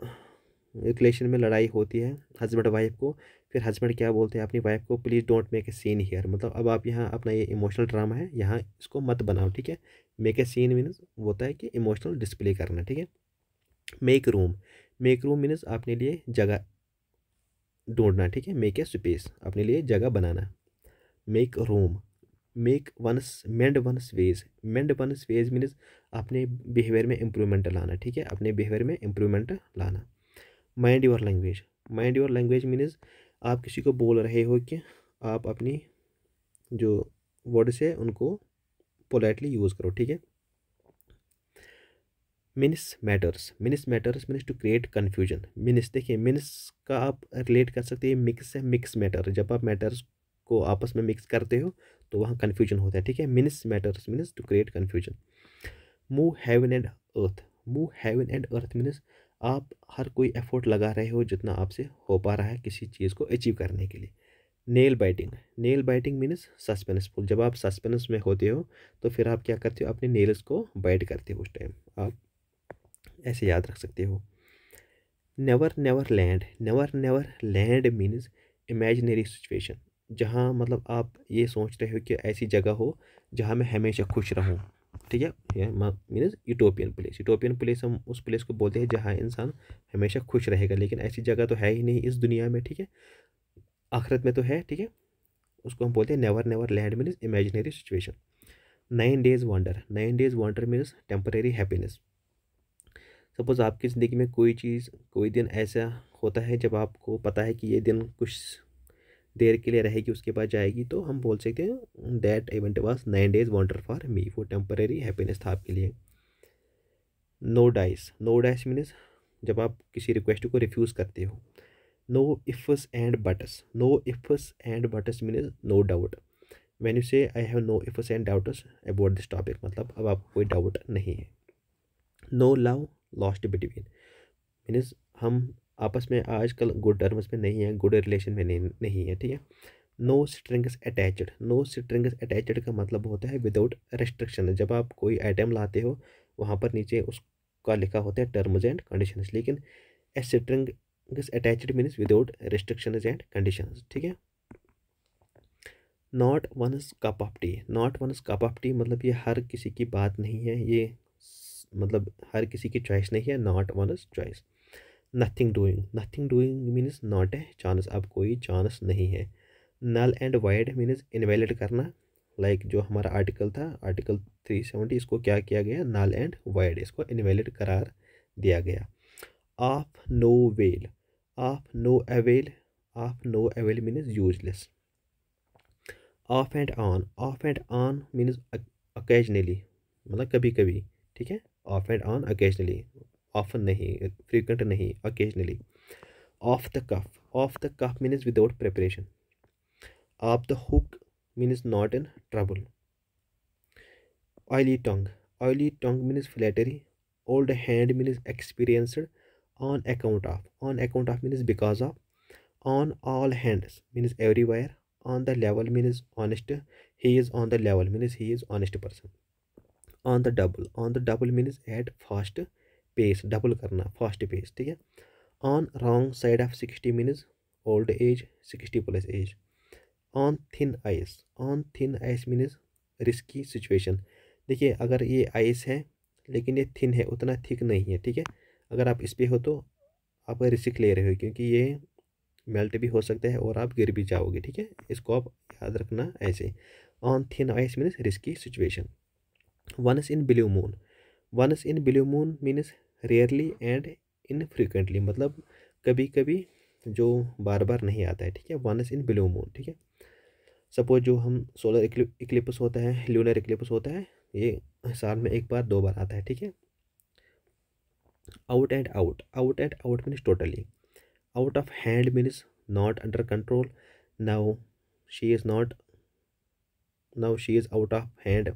रिलेशन में लड़ाई होती है हस्बैंड वाइफ को, फिर हस्बैंड क्या बोलते हैं अपनी वाइफ को, please don't make a scene here, मतलब अब आप यहाँ अपना ये इमोशनल ड्रामा है यहाँ इसको मत बनाओ, ठीक है। मेक ए सीन मीन्स होता है कि इमोशनल डिस्प्ले करना, ठीक है। Make room, make room means अपने लिए जगह ढूंढना, ठीक है। मेक ए स्पेस, अपने लिए जगह बनाना। Make room. Make one's, mend one's ways, mend one's ways means अपने बिहेवियर में इम्प्रूवमेंट लाना, ठीक है, अपने बिहेवियर में इम्प्रूवमेंट लाना। Mind your language, mind your language means आप किसी को बोल रहे हो कि आप अपनी जो वर्ड्स है उनको पोलाइटली यूज़ करो, ठीक है। Mince matters, mince matters means to create confusion. Mince, देखिए मिनिस का आप रिलेट कर सकते हैं मिक्स से, मिक्स मैटर, जब आप मैटर्स को आपस में मिक्स करते हो तो वहाँ कन्फ्यूजन होता है, ठीक है। Mince matters means to create confusion. Move heaven and earth, move heaven and earth means आप हर कोई एफर्ट लगा रहे हो जितना आपसे हो पा रहा है किसी चीज़ को अचीव करने के लिए। Nail biting, nail biting means suspenseful, जब आप सस्पेंस में होते हो तो फिर आप क्या करते हो, अपने नेल्स को बाइट करते हो उस टाइम, आप ऐसे याद रख सकते हो। Never never land, never never land means imaginary situation, जहाँ मतलब आप ये सोच रहे हो कि ऐसी जगह हो जहाँ मैं हमेशा खुश रहूँ, ठीक है। यह means utopian place, utopian place हम उस प्लेस को बोलते हैं जहाँ इंसान हमेशा खुश रहेगा, लेकिन ऐसी जगह तो है ही नहीं इस दुनिया में, ठीक है। आखिरत में तो है, ठीक है। उसको हम बोलते हैं never never land means imaginary situation. 9 days wonder, 9 days wonder means temporary happiness. Suppose आपकी ज़िंदगी में कोई चीज़, कोई दिन ऐसा होता है जब आपको पता है कि ये दिन कुछ देर के लिए रहेगी उसके बाद जाएगी, तो हम बोल सकते हैं that event was 9 days wonder for me, वो टेम्परेरी हैप्पीनेस था आपके लिए। No dice, no dice means जब आप किसी रिक्वेस्ट को रिफ्यूज़ करते हो। No ifs and buts, no ifs and buts means no doubt. When you say I have no ifs and doubts about this topic, मतलब अब आपको कोई डाउट नहीं है। No love lost between means हम आपस में आजकल गुड टर्म्स में नहीं है, गुड रिलेशन में नहीं है, ठीक है। No strings attached, no strings attached का मतलब होता है विदाउट रेस्ट्रिक्शन, जब आप कोई आइटम लाते हो वहाँ पर नीचे उसका लिखा होता है टर्म्स एंड कंडीशंस, लेकिन a strings attached means without restrictions and conditions, ठीक है। Not one's cup of tea, not one's cup of tea मतलब ये हर किसी की बात नहीं है, ये मतलब हर किसी की चॉइस नहीं है, not one's choice. Nothing doing, nothing doing means not a chance, अब कोई चांस नहीं है। Null and void means invalid करना, लाइक जो हमारा आर्टिकल था आर्टिकल 370, इसको क्या किया गया, नल एंड वाइड, इसको इनवैलिड करार दिया गया। Of no avail, of no avail, of no avail means useless. Off and on, off and on means occasionally, मतलब कभी कभी, ठीक है। Off and on occasionally, often नहीं, फ्रीक्वेंट नहीं, occasionally. Off the cuff, off the cuff means without preparation. Off the hook means not in trouble. Oily tongue, oily tongue means flattery. Old hand means experienced. On account of, on account of means because of. On all hands means everywhere. On the level means honest, he is on the level means he is honest person. On the double, on the double means at fast pace, double करना, fast pace, ठीक है। On wrong side of 60 means old age, 60+ age. On thin ice, on thin ice means risky situation. देखिए अगर ये ice है लेकिन ये thin है, उतना थिक नहीं है, ठीक है। अगर आप इस पे हो तो आप रिस्क ले रहे हो, क्योंकि ये मेल्ट भी हो सकता है और आप गिर भी जाओगे, ठीक है। इसको आप याद रखना ऐसे। On thin ice means risky situation. Once in blue moon, once in blue moon means rarely and infrequently, मतलब कभी कभी जो बार बार नहीं आता है, ठीक है। वंस इन ब्लू मून, ठीक है। सपोज जो हम सोलर इक्लिप्स होता है, ल्यूनर इक्लिप्स होता है, ये साल में एक बार 2 बार आता है, ठीक है। Out and out, out and out means totally. Out of hand means not under control. Now she is not, now she is out of hand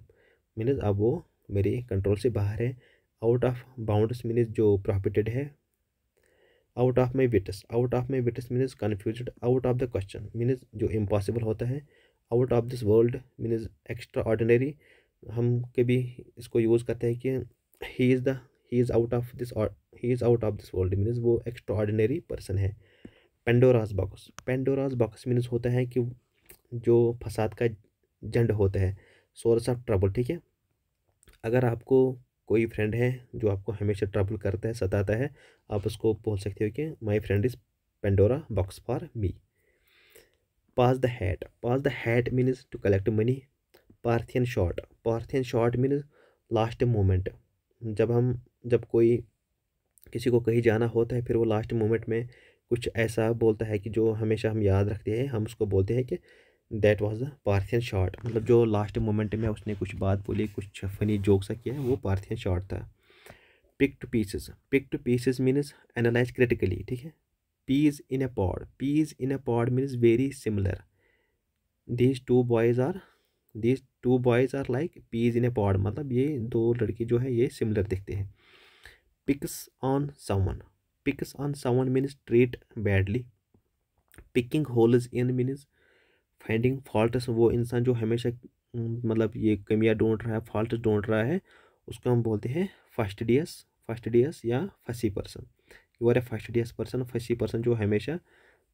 means अब वो मेरे कंट्रोल से बाहर है। आउट ऑफ बाउंड्स मीन्स जो prohibited है। Out of my wits, out of my wits means confuse. Out of the question means जो impossible होता है। Out of this world means extra ordinary, हम कभी इसको यूज़ करते हैं कि he is the, he is out of this, he is out of this world means वो एक्स्ट्रा ऑर्डिनरी पर्सन है। Pandora's box, Pandora's box means होता है कि जो फसाद का जंड होता है, सोर्स ऑफ ट्रबल, ठीक है। अगर आपको कोई फ्रेंड है जो आपको हमेशा ट्रबल करता है, सताता है, आप उसको बोल सकते हो कि my friend is Pandora box for me. Pass the hat, pass the hat means to collect money. Parthian shot, Parthian shot means last moment, जब कोई किसी को कहीं जाना होता है फिर वो लास्ट मोमेंट में कुछ ऐसा बोलता है कि जो हमेशा हम याद रखते हैं, हम उसको बोलते हैं कि that was the Parthian shot, मतलब जो लास्ट मोमेंट में उसने कुछ बात बोली, कुछ फनी जोक सा किया, वो पार्थियन शॉट था। Pick to pieces, pick to pieces means analyse critically, ठीक है। Piece in a pod, piece in a pod means very similar. These two boys are these two boys are like peas in a pod, मतलब ये दो लड़के जो है ये similar दिखते हैं। Picks on someone, picks on someone means treat badly. Picking holes in means finding faults, वो इंसान जो हमेशा मतलब ये कमियां ढूंढ रहा है, फॉल्ट ढूंढ रहा है, उसको हम बोलते हैं फास्टिडियस, फास्टिडियस या fussy person. You are a fastidious person, fussy person जो हमेशा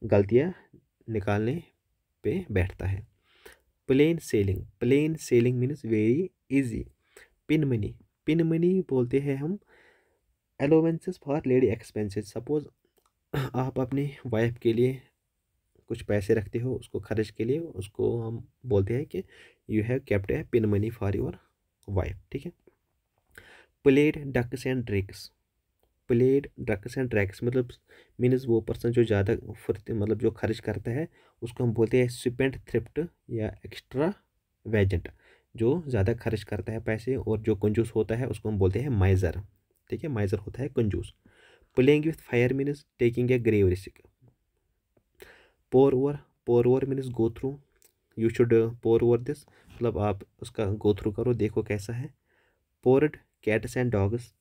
गलतियां निकालने पे बैठता है। Plain sailing, plain sailing means very easy. Pin money, pin money बोलते हैं हम allowances for lady expenses. Suppose आप अपनी वाइफ के लिए कुछ पैसे रखते हो उसको खर्च के लिए, उसको हम बोलते हैं कि you have kept a pin money for your wife, ठीक है। Played ducks and drakes, played ducks and drakes मतलब मीन्स वो पर्सन जो ज़्यादा फुर्ती मतलब जो खर्च करता है उसको हम बोलते हैं स्पेंड थ्रिफ्ट या एक्स्ट्रा वेजेंट। जो ज़्यादा खर्च करता है पैसे और जो कंजूस होता है उसको हम बोलते हैं माइजर, ठीक है, माइजर होता है कंजूस। Playing with fire means taking a grave risk. Pore over, pore over means go through, you should pore over this, मतलब आप उसका गो थ्रू करो, देखो कैसा है। Poured cats and dogs,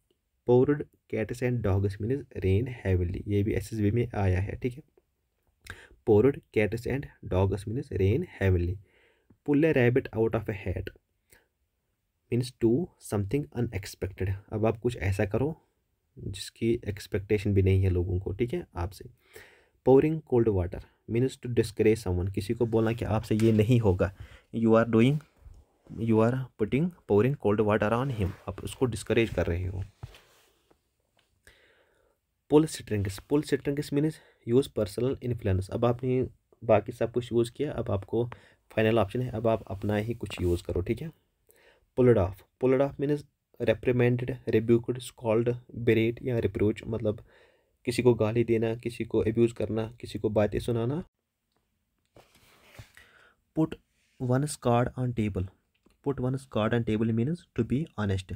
poured cats and dogs means rain heavily, ये भी SSB में आया है, ठीक है। Poured cats and dogs means rain heavily. Pull a rabbit out of a hat means do something unexpected, अब आप कुछ ऐसा करो जिसकी एक्सपेक्टेशन भी नहीं है लोगों को, ठीक है, आपसे। Pouring cold water means to discourage someone, किसी को बोलना कि आपसे ये नहीं होगा, you are doing, you are putting pouring cold water on him, आप उसको डिस्करेज कर रहे हो। Pull strings, pull strings means use personal influence, अब आपने बाकी सब कुछ यूज़ किया, अब आपको फाइनल ऑप्शन है, अब आप अपना ही कुछ यूज़ करो, ठीक है। Pulled off, pulled off means reprimanded, rebuked, scold, berate या रिप्रोच, मतलब किसी को गाली देना, किसी को अब्यूज़ करना, किसी को बातें सुनाना। Put one's card on table, put one's card on table means to be honest.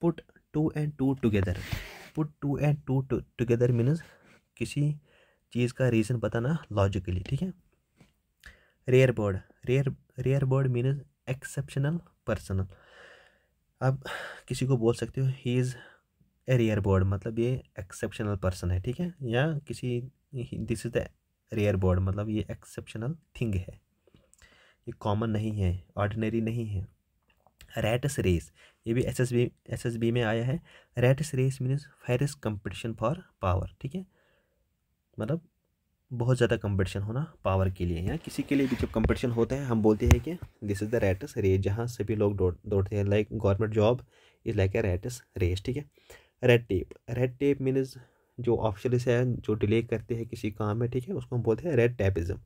Put two and two together, put two and two together means किसी चीज़ का रीज़न बताना लॉजिकली, ठीक है। Rare bird, rare bird means exceptional personal, आप किसी को बोल सकते हो he is a rare bird, मतलब ये एक्सेप्शनल पर्सन है, ठीक है, या किसी this is the rare bird मतलब ये एक्सेप्शनल थिंग है, ये कॉमन नहीं है, ऑर्डिनरी नहीं है। रैटस रेस, ये भी एसएसबी में आया है। Rats race means fierce competition for power, ठीक है, मतलब बहुत ज़्यादा कंपटीशन होना पावर के लिए, या किसी के लिए भी जब कंपटीशन होता है हम बोलते हैं कि this is the rats race, जहाँ सभी लोग दौड़ते हैं, like government job is like a rats race, ठीक है। Red tape, red tape means जो ऑफिशियल्स है जो डिले करते हैं किसी काम में, ठीक है, उसको हम बोलते हैं red tapism.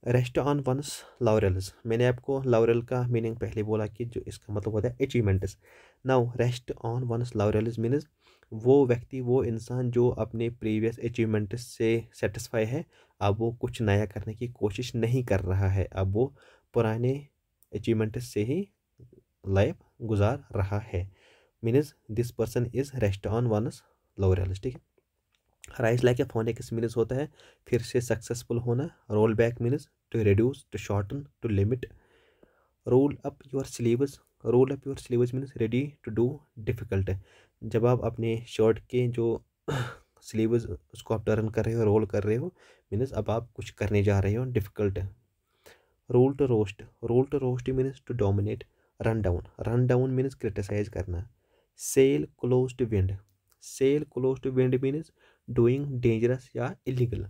Rest on one's laurels, मैंने आपको लॉरेल का मीनिंग पहले बोला कि जो इसका मतलब होता है achievements. Now rest on one's laurels means वो व्यक्ति, वो इंसान जो अपने प्रीवियस अचीवमेंट्स से सेटिस्फाई है, अब वो कुछ नया करने की कोशिश नहीं कर रहा है, अब वो पुराने अचीवमेंट्स से ही लाइफ गुजार रहा है, means this person is rest on one's laurels, ठीक है। Rise like a phoenix means होता है फिर से सक्सेसफुल होना। Roll back means to reduce, to shorten, to limit. Roll up your sleeves, roll up your sleeves means ready to do difficult, जब आप अपने शर्ट के जो स्लीव्स उसको आप टर्न कर रहे हो, रोल कर रहे हो, मीन्स अब आप कुछ करने जा रहे हो difficult. Rule to roast, rule to roast means to dominate. Run down, run down means criticise करना। Sail close to wind, sail close to wind means doing dangerous या illegal.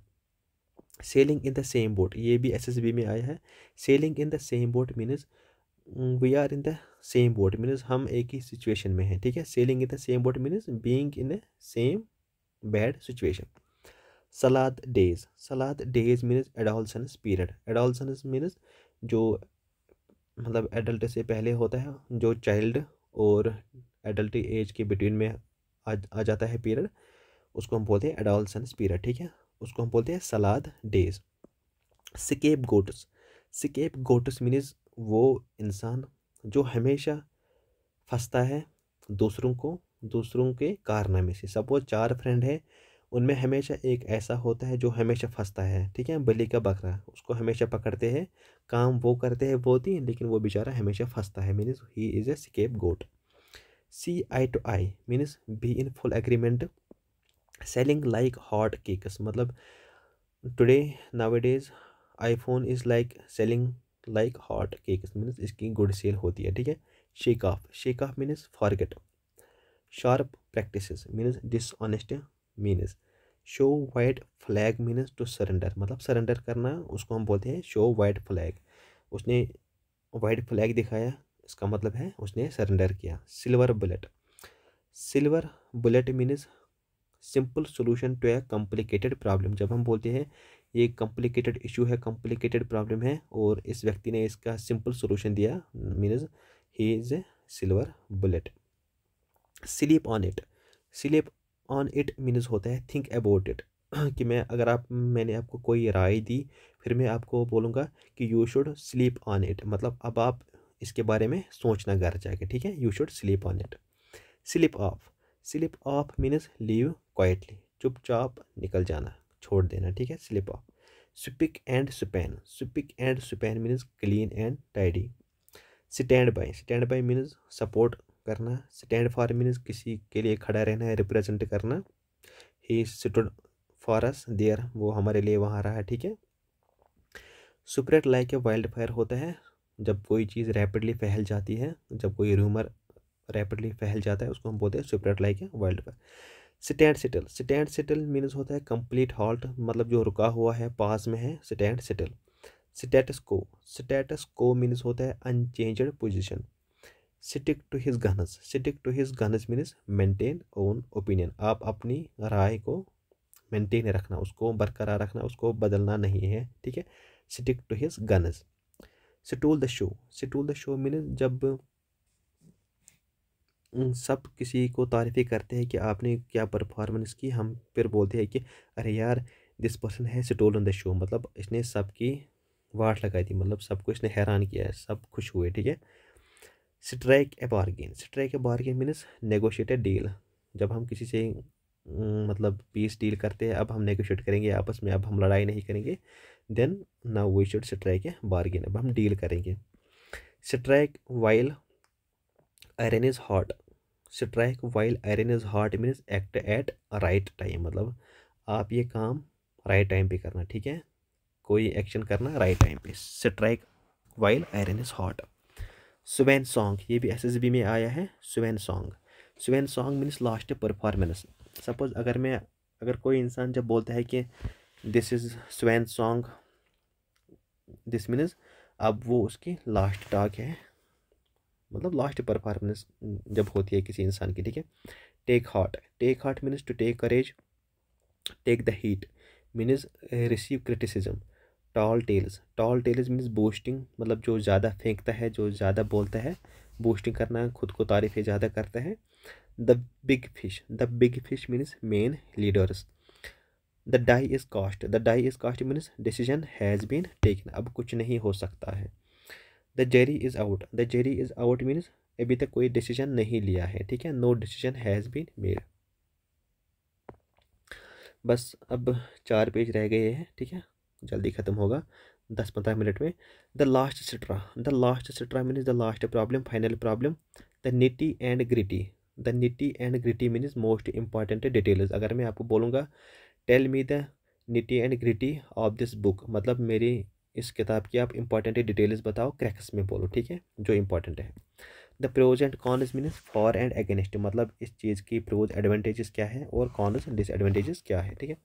Sailing in the same boat, ये भी SSB में आया है। Sailing in the same boat means we are in the same boat means हम एक ही situation में हैं, ठीक है। Sailing in the same boat means being in the same bad situation. Salad days, salad days means adolescence period, adolescence means जो मतलब adult से पहले होता है, जो चाइल्ड और एडल्ट एज के बिटवीन में आ जाता है पीरियड, उसको हम बोलते हैं एडोलसेंस पीरियड, ठीक है, उसको हम बोलते हैं salad days. Scapegoats, scapegoats means वो इंसान जो हमेशा फंसता है दूसरों को, दूसरों के कारनामे से। सपोज 4 फ्रेंड है उनमें हमेशा एक ऐसा होता है जो हमेशा फंसता है, ठीक है, बलि का बकरा, उसको हमेशा पकड़ते हैं, काम वो करते हैं वो तीन, लेकिन वो बेचारा हमेशा फंसता है, means he is a scapegoat. See eye to eye means be in full agreement, selling like hot cakes, मतलब today nowadays iPhone is like selling like hot cakes, means इसकी गुड सेल होती है, ठीक है। Shake off means forget, sharp practices means dishonest, means show white flag means to surrender, मतलब surrender करना उसको हम बोलते हैं शो वाइट फ्लैग। उसने वाइट फ्लैग दिखाया, इसका मतलब है उसने सरेंडर किया। Silver bullet means simple solution to a complicated problem, जब हम बोलते हैं ये कॉम्प्लिकेटेड इशू है, कॉम्प्लिकेटेड प्रॉब्लम है और इस व्यक्ति ने इसका सिंपल सोल्यूशन दिया, means he is a silver bullet. Sleep on it means होता है थिंक अबाउट इट, कि मैंने आपको कोई राय दी, फिर मैं आपको बोलूँगा कि you should sleep on it, मतलब अब आप इसके बारे में सोचना घर जाके, ठीक है, you should sleep on it. Slip off means leave quietly, चुपचाप निकल जाना, छोड़ देना, ठीक है, slip off. Spick and span means clean and tidy. Stand by means support करना। स्टैंड फॉर मीन्स किसी के लिए खड़ा रहना है, रिप्रेजेंट करना। He stood for us there, वो हमारे लिए वहाँ रहा है, ठीक है। Spread like a wildfire होता है जब कोई चीज़ रैपिडली फैल जाती है, जब कोई रूमर रैपिडली फैल जाता है, उसको हम बोलते हैं spread like a wild fire. Stand Seattle means होता है कंप्लीट हॉल्ट, मतलब जो रुका हुआ है, पास में है, stand still. Status quo means होता है unchanged position. Stick to his guns means maintain own opinion, आप अपनी राय को मेंटेन रखना, उसको बरकरार रखना, उसको बदलना नहीं है, ठीक है। Stick to his guns. Stole the show means जब सब किसी को तारीफ़ें करते हैं कि आपने क्या परफॉर्मेंस की, हम फिर बोलते हैं कि अरे यार दिस पर्सन है स्टोल ऑन द शो, मतलब इसने सबकी वाट लगाई थी, मतलब सबको इसने हैरान किया है, सब खुश हुए, ठीक है। Strike a bargain means negotiated deal, जब हम किसी से मतलब पीस डील करते हैं, अब हम नेगोशिएट करेंगे आपस में, अब हम लड़ाई नहीं करेंगे, then now we should strike a bargain, अब हम डील करेंगे। Strike while iron is hot means act at right time, मतलब आप ये काम राइट टाइम पे करना, ठीक है, कोई एक्शन करना राइट टाइम पे। Strike while iron is hot. Swan song, ये भी एसएसबी में आया है। Swan song means last performance. Suppose अगर कोई इंसान जब बोलता है कि this is swan song, this means अब वो उसकी लास्ट टॉक है, मतलब लास्ट परफॉर्मेंस जब होती है किसी इंसान की, ठीक है। Take heart means to take courage. Take the heat means receive criticism. Tall tales means boasting, मतलब जो ज़्यादा फेंकता है, जो ज़्यादा बोलता है, बूस्टिंग करना, खुद को तारीफ़ें ज़्यादा करता है। The big fish means main leaders. The die is cast means decision has been taken, अब कुछ नहीं हो सकता है। The jury is out means अभी तक कोई डिसीजन नहीं लिया है, ठीक है, no decision has been made. बस अब 4 पेज रह गए हैं, ठीक है, जल्दी ख़त्म होगा 10-15 मिनट में। The last straw means the last problem, final problem. The nitty and gritty means most important details, अगर मैं आपको बोलूँगा tell me the nitty and gritty of this book, मतलब मेरी इस किताब की आप इंपॉर्टेंट डिटेल्स बताओ, क्रैक्स में बोलो, ठीक है, जो इंपॉर्टेंट है। The pros and cons means for and against, मतलब इस चीज़ की प्रोज एडवांटेजेस क्या है और कॉन्स डिसएडवांटेजेस क्या है, ठीक है।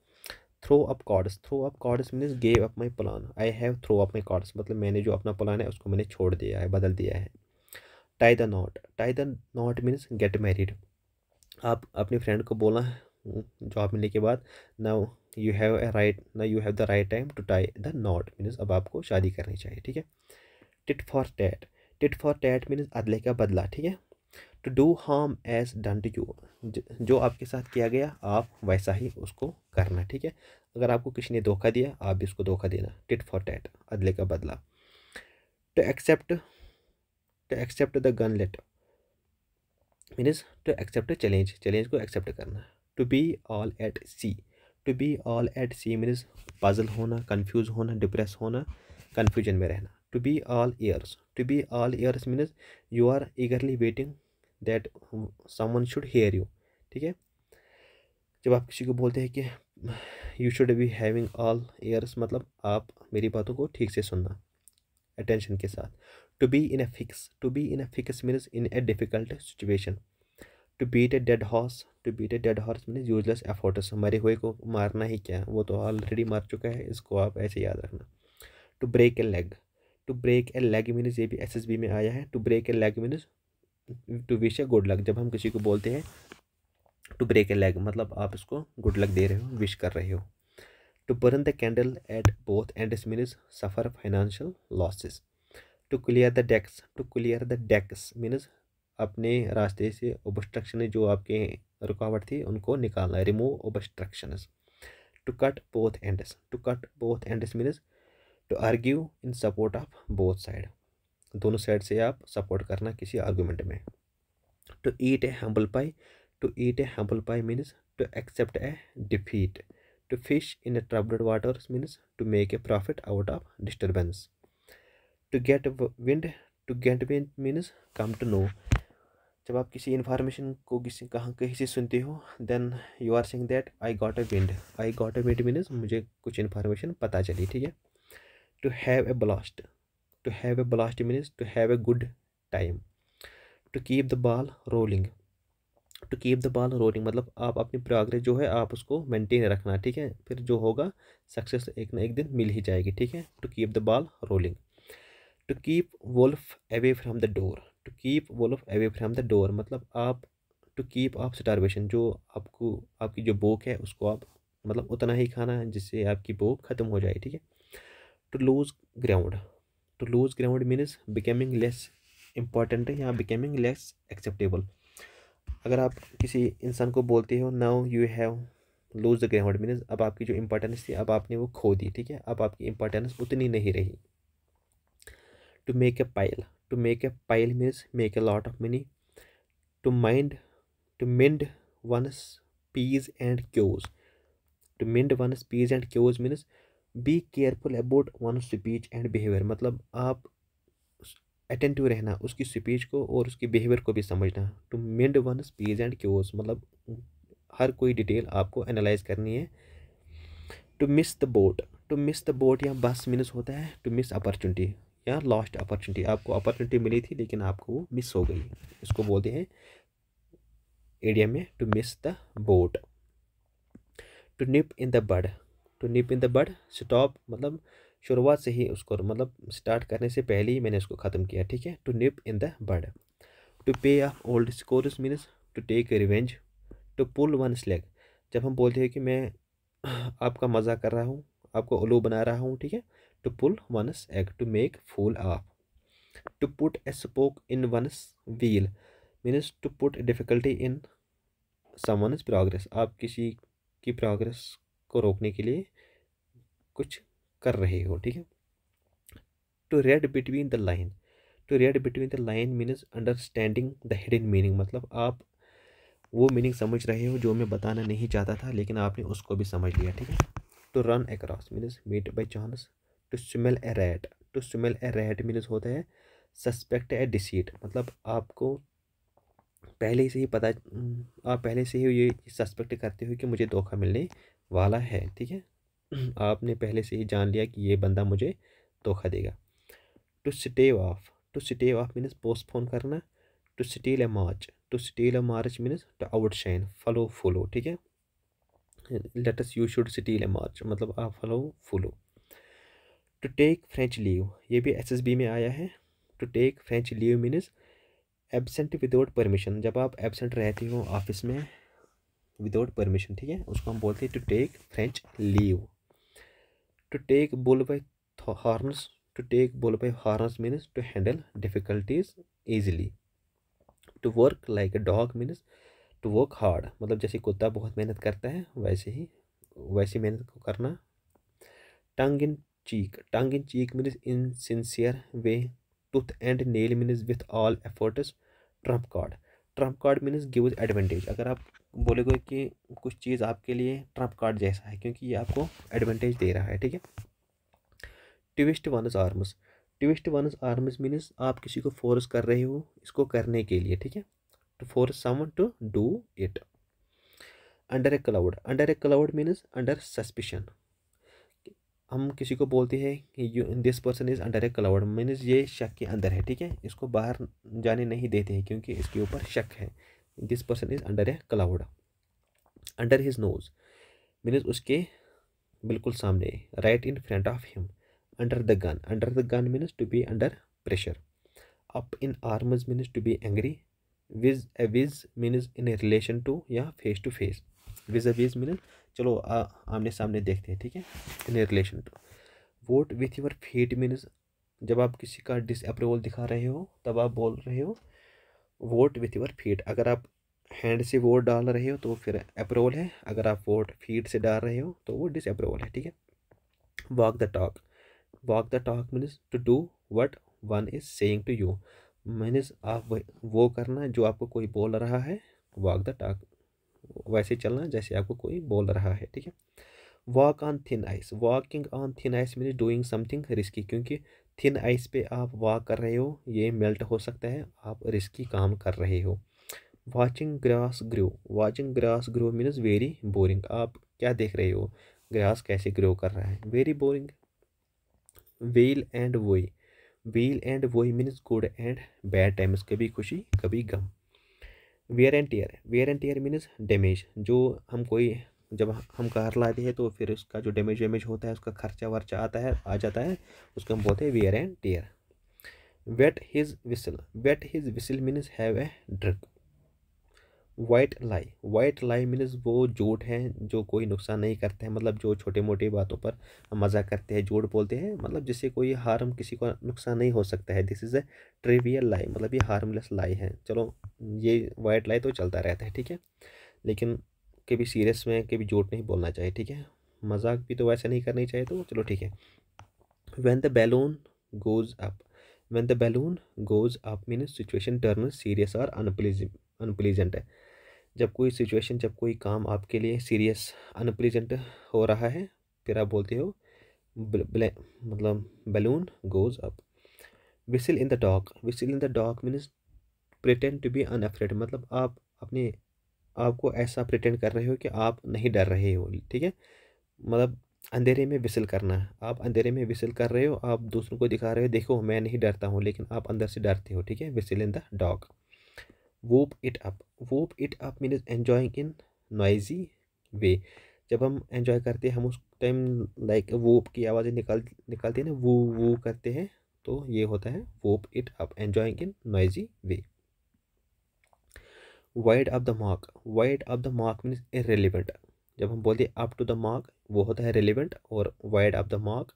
Throw up cards means gave up my plan, I have throw up my cards, मतलब मैंने जो अपना प्लान है उसको मैंने छोड़ दिया है, बदल दिया है। Tie the knot means get married, आप अपने फ्रेंड को बोला जॉब मिलने के बाद, now you have the right time to tie the knot, means अब आपको शादी करनी चाहिए, ठीक है। टिट फॉर टैट मीन्स अदले का बदला, ठीक है। To do harm as done to you, जो आपके साथ किया गया आप वैसा ही उसको करना, ठीक है, अगर आपको किसी ने धोखा दिया आप भी उसको धोखा देना। टिट फॉर टैट, अदले का बदला। To accept the gauntlet means to accept challenge को एक्सेप्ट करना। To be all at sea to be all at sea means puzzle होना, कंफ्यूज होना, डिप्रेस होना, कन्फ्यूजन में रहना। To be all ears, to be all ears means you are eagerly waiting that someone should hear you, ठीक है। जब आप किसी को बोलते हैं कि you should be having all ears, मतलब आप मेरी बातों को ठीक से सुनना, अटेंशन के साथ। To be in a fix, to be in a fix means in a difficult situation. To beat a dead horse, to beat a dead horse means useless efforts, मरे हुए को मारना ही क्या, वो तो ऑलरेडी मर चुका है, इसको आप ऐसे याद रखना। To break a leg, to break a leg means ये भी एसएसबी में आया है। To break a leg means to wish a good luck. जब हम किसी को बोलते हैं टू ब्रेक ए लेग, मतलब आप इसको गुड लक दे रहे हो, विश कर रहे हो। To burn the candle at both ends means suffer financial losses. To clear the decks, to clear the decks means अपने रास्ते से ऑब्स्ट्रक्शन जो आपके रुकावट थी उनको निकालना, remove obstructions. To cut both ends, to cut both ends means to argue in support of both side, दोनों साइड से आप सपोर्ट करना किसी आर्गूमेंट में। To eat a humble pie, to eat a humble pie means to accept a defeat. To fish in a troubled waters means to make a profit out of disturbance. To get wind, to get wind means come to no. जब आप किसी information को किसी कहीं से सुनते हो, then you are saying that I got a wind, I got a wind means मुझे कुछ इन्फॉर्मेशन पता चली, ठीक है। To have a blast, to have a blast means to have a good time. To keep the ball rolling, to keep the ball rolling मतलब आप अपनी progress जो है आप उसको मेंटेन रखना, ठीक है, फिर जो होगा सक्सेस एक ना एक दिन मिल ही जाएगी, ठीक है। To keep the ball rolling. To keep wolf away from the door, to keep wolf away from the door मतलब आप टू कीप ऑफ स्टारवेशन, जो आपको आपकी जो भूख है उसको आप मतलब उतना ही खाना है जिससे आपकी भूख खत्म हो जाए, ठीक है। To lose ground, to lose ground means becoming less important है या बिकमिंग लेस एक्सेप्टेबल। अगर आप किसी इंसान को बोलते हो now you have lose the ground means अब आपकी जो इंपॉर्टेंस थी अब आपने वो खो दी, ठीक है, अब आपकी इंपॉर्टेंस उतनी नहीं रही। To make a pile, to make a pile means make a lot of money. To mind, to mind one's p's and q's, to mind one's p's and q's means be careful about one speech and behaviour, मतलब आप attentive रहना उसकी speech को और उसकी behaviour को भी समझना। To mind one speech and q's मतलब हर कोई डिटेल आपको एनालाइज करनी है। To miss the boat, to miss the boat या बस मीन्स होता है टू मिस अपॉर्चुनिटी या लॉस्ट अपॉर्चुनिटी, आपको अपॉर्चुनिटी मिली थी लेकिन आपको वो मिस हो गई, इसको बोलते हैं एडियम में to miss the boat. To nip in the bud, to nip in the bud stop मतलब शुरुआत से ही उसको मतलब स्टार्ट करने से पहले ही मैंने उसको ख़त्म किया, ठीक है। To nip in the bud. To pay off old scores means to take revenge. To pull one's leg, जब हम बोलते हैं कि मैं आपका मज़ा कर रहा हूँ, आपको उल्लू बना रहा हूँ, ठीक है। To pull one's egg, to make fool of. To put a spoke in one's wheel means to put difficulty in someone's progress, आप किसी की प्रोग्रेस को रोकने के लिए कुछ कर रहे हो, ठीक है। To read between the line, to read between the line means understanding the hidden meaning, मतलब आप वो मीनिंग समझ रहे हो जो मैं बताना नहीं चाहता था लेकिन आपने उसको भी समझ लिया, ठीक है। To run across means meet by chance. To smell a rat, to smell a rat means होता है सस्पेक्ट ए डिसीट, मतलब आपको पहले से ही पता, आप पहले से ही ये सस्पेक्ट करते हो कि मुझे धोखा मिलने वाला है, ठीक है। आपने पहले से ही जान लिया कि ये बंदा मुझे धोखा देगा। To stave off, to stave off means postpone करना। To steal a march, to steal a march means to outshine, follow follow, ठीक है। Let us you should steal a march मतलब आप follow follow. To take French leave, ये भी SSB में आया है। To take French leave means absent without permission, जब आप एबसेंट रहते हो ऑफिस में विदाउट परमिशन, ठीक है, उसको हम बोलते हैं to take French leave. To take bull by horns, to take bull by horns means to handle difficulties easily. To work like a dog means to work hard, मतलब जैसे कुत्ता बहुत मेहनत करता है वैसी मेहनत को करना। Tongue in cheek, tongue in cheek means insincere way. Tooth and nail means with all efforts trump card, trump card means gives advantage. अगर आप बोलोगे कि कुछ चीज़ आपके लिए ट्रम्प कार्ड जैसा है क्योंकि ये आपको एडवांटेज दे रहा है, ठीक है। Twist वनस arms, twist वनस arms means आप किसी को फोर्स कर रहे हो इसको करने के लिए, ठीक है, to force someone to do it. Under a cloud, under a cloud means under suspicion. हम किसी को बोलते हैं कि this person is under a cloud means ये शक के अंदर है, ठीक है, इसको बाहर जाने नहीं देते हैं क्योंकि इसके ऊपर शक है। This person is under a cloud. Under his nose means उसके बिल्कुल सामने, right in front of him. Under the gun, under the gun means to be under pressure. Up in arms means to be angry. Vis-a-vis means in relation to या face to face. Vis-a-vis means चलो आमने सामने देखते हैं, ठीक है, in relation to. Vote with your feet means जब आप किसी का डिसअप्रूवल दिखा रहे हो तब आप बोल रहे हो वोट विथ योर फीट। अगर आप हैंड से वोट डाल रहे हो तो फिर अप्रूवल है, अगर आप वोट फीट से डाल रहे हो तो वो डिसअप्रूवल है, ठीक है। Walk the talk, walk the talk means to do what one is saying to you. मीन्स आप वो करना जो आपको कोई बोल रहा है। वॉक द टॉक, वैसे चलना जैसे आपको कोई बोल रहा है, ठीक है। Walk on thin ice, walking on thin ice means doing something risky, क्योंकि थिन आइस पे आप वॉक कर रहे हो, ये मेल्ट हो सकता है, आप रिस्की काम कर रहे हो। Watching grass grow, watching grass grow means very boring, आप क्या देख रहे हो, ग्रास कैसे ग्रो कर रहा है, very boring. Weal and woe, weal and woe means good and bad times, कभी खुशी कभी गम। Wear and tear, wear and tear means damage, जो हम कोई जब हम कार लाते हैं तो फिर उसका जो डैमेज वेमेज होता है उसका खर्चा वर्चा आता है आ जाता है, उसको हम बोलते हैं wear and tear. Wet his whistle, wet his whistle means have a drug. White lie, white lie means वो झूठ है जो कोई नुकसान नहीं करते हैं, मतलब जो छोटे मोटे बातों पर हम मजाक करते हैं, झूठ बोलते हैं, मतलब जिससे कोई हार्म किसी को नुकसान नहीं हो सकता है। दिस इज़ ए ट्रिवियल लाई, मतलब ये हार्मलेस लाई है। चलो ये वाइट लाई तो चलता रहता है, ठीक है, लेकिन कभी सीरियस में कभी झूठ नहीं बोलना चाहिए, ठीक है, मजाक भी तो वैसे नहीं करनी चाहिए, तो चलो ठीक है। When the balloon goes up, when the balloon goes up means situation turn serious और अनप्लीजेंट है। जब कोई सिचुएशन, जब कोई काम आपके लिए सीरियस अनप्लीजेंट हो रहा है फिर आप बोलते हो मतलब balloon goes up. Whistle in the dog, whistle in the dog means pretend to be unafraid, मतलब आप अपने आपको ऐसा प्रिटेंड कर रहे हो कि आप नहीं डर रहे हो, ठीक है, मतलब अंधेरे में विसिल करना है, आप अंधेरे में विसिल कर रहे हो, आप दूसरों को दिखा रहे हो देखो मैं नहीं डरता हूँ, लेकिन आप अंदर से डरते हो, ठीक है, whistle in the dog. Whoop it up, whoop it up means enjoying in noisy way, जब हम एंजॉय करते हैं हम उस टाइम लाइक वूप की आवाज़ें निकालते हैं ना, वू वू करते हैं, तो ये होता है whoop it up, enjoying in noisy way. Wide of the mark, wide of the mark means irrelevant, जब हम बोलते हैं अप टू द मार्क वो होता है रिलेवेंट, और wide of the mark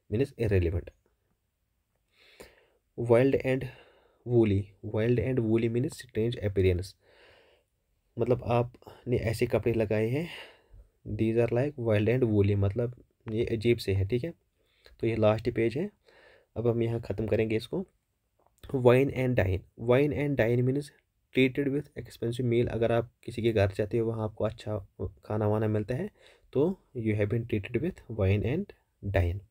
means irrelevant. Wild and woolly, wild and woolly means strange appearance, मतलब आपने ऐसे कपड़े लगाए हैं, these are like wild and woolly, मतलब ये अजीब से है, ठीक है। तो ये लास्ट पेज है, अब हम यहाँ ख़त्म करेंगे इसको। Wine and dine, wine and dine means treated with expensive meal, अगर आप किसी के घर जाते हो वहाँ आपको अच्छा खाना वाना मिलता है तो you have been treated with wine and dine.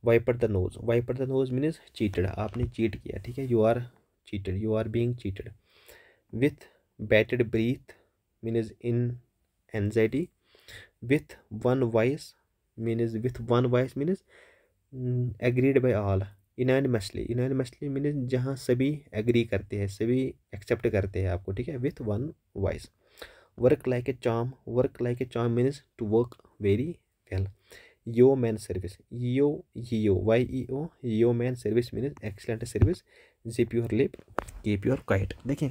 Wiper the nose, wiper the nose means cheated, आपने चीट किया, ठीक है, you are cheated, you are being cheated. With bated breath means in anxiety. With one voice means, with one voice means agreed by all. Unanimously, unanimously means जहाँ सभी agree करते हैं, सभी accept करते हैं आपको, ठीक है, with one voice. Work like a charm, work like a charm means to work very well. Yeoman service, yo Y E O, yeoman service means excellent service. Zip your lip keep your quiet. देखिए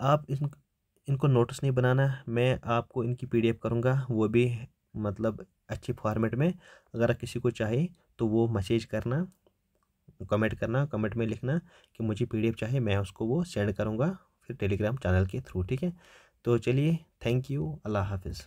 आप इनको notice नहीं बनाना, मैं आपको इनकी PDF करूँगा, वो भी मतलब अच्छी फॉर्मेट में, अगर किसी को चाहिए तो वो मैसेज करना, कमेंट करना, कमेंट में लिखना कि मुझे पीडीएफ चाहिए, मैं उसको वो सेंड करूँगा फिर टेलीग्राम चैनल के थ्रू, ठीक है। तो चलिए, थैंक यू, अल्लाह हाफिज़।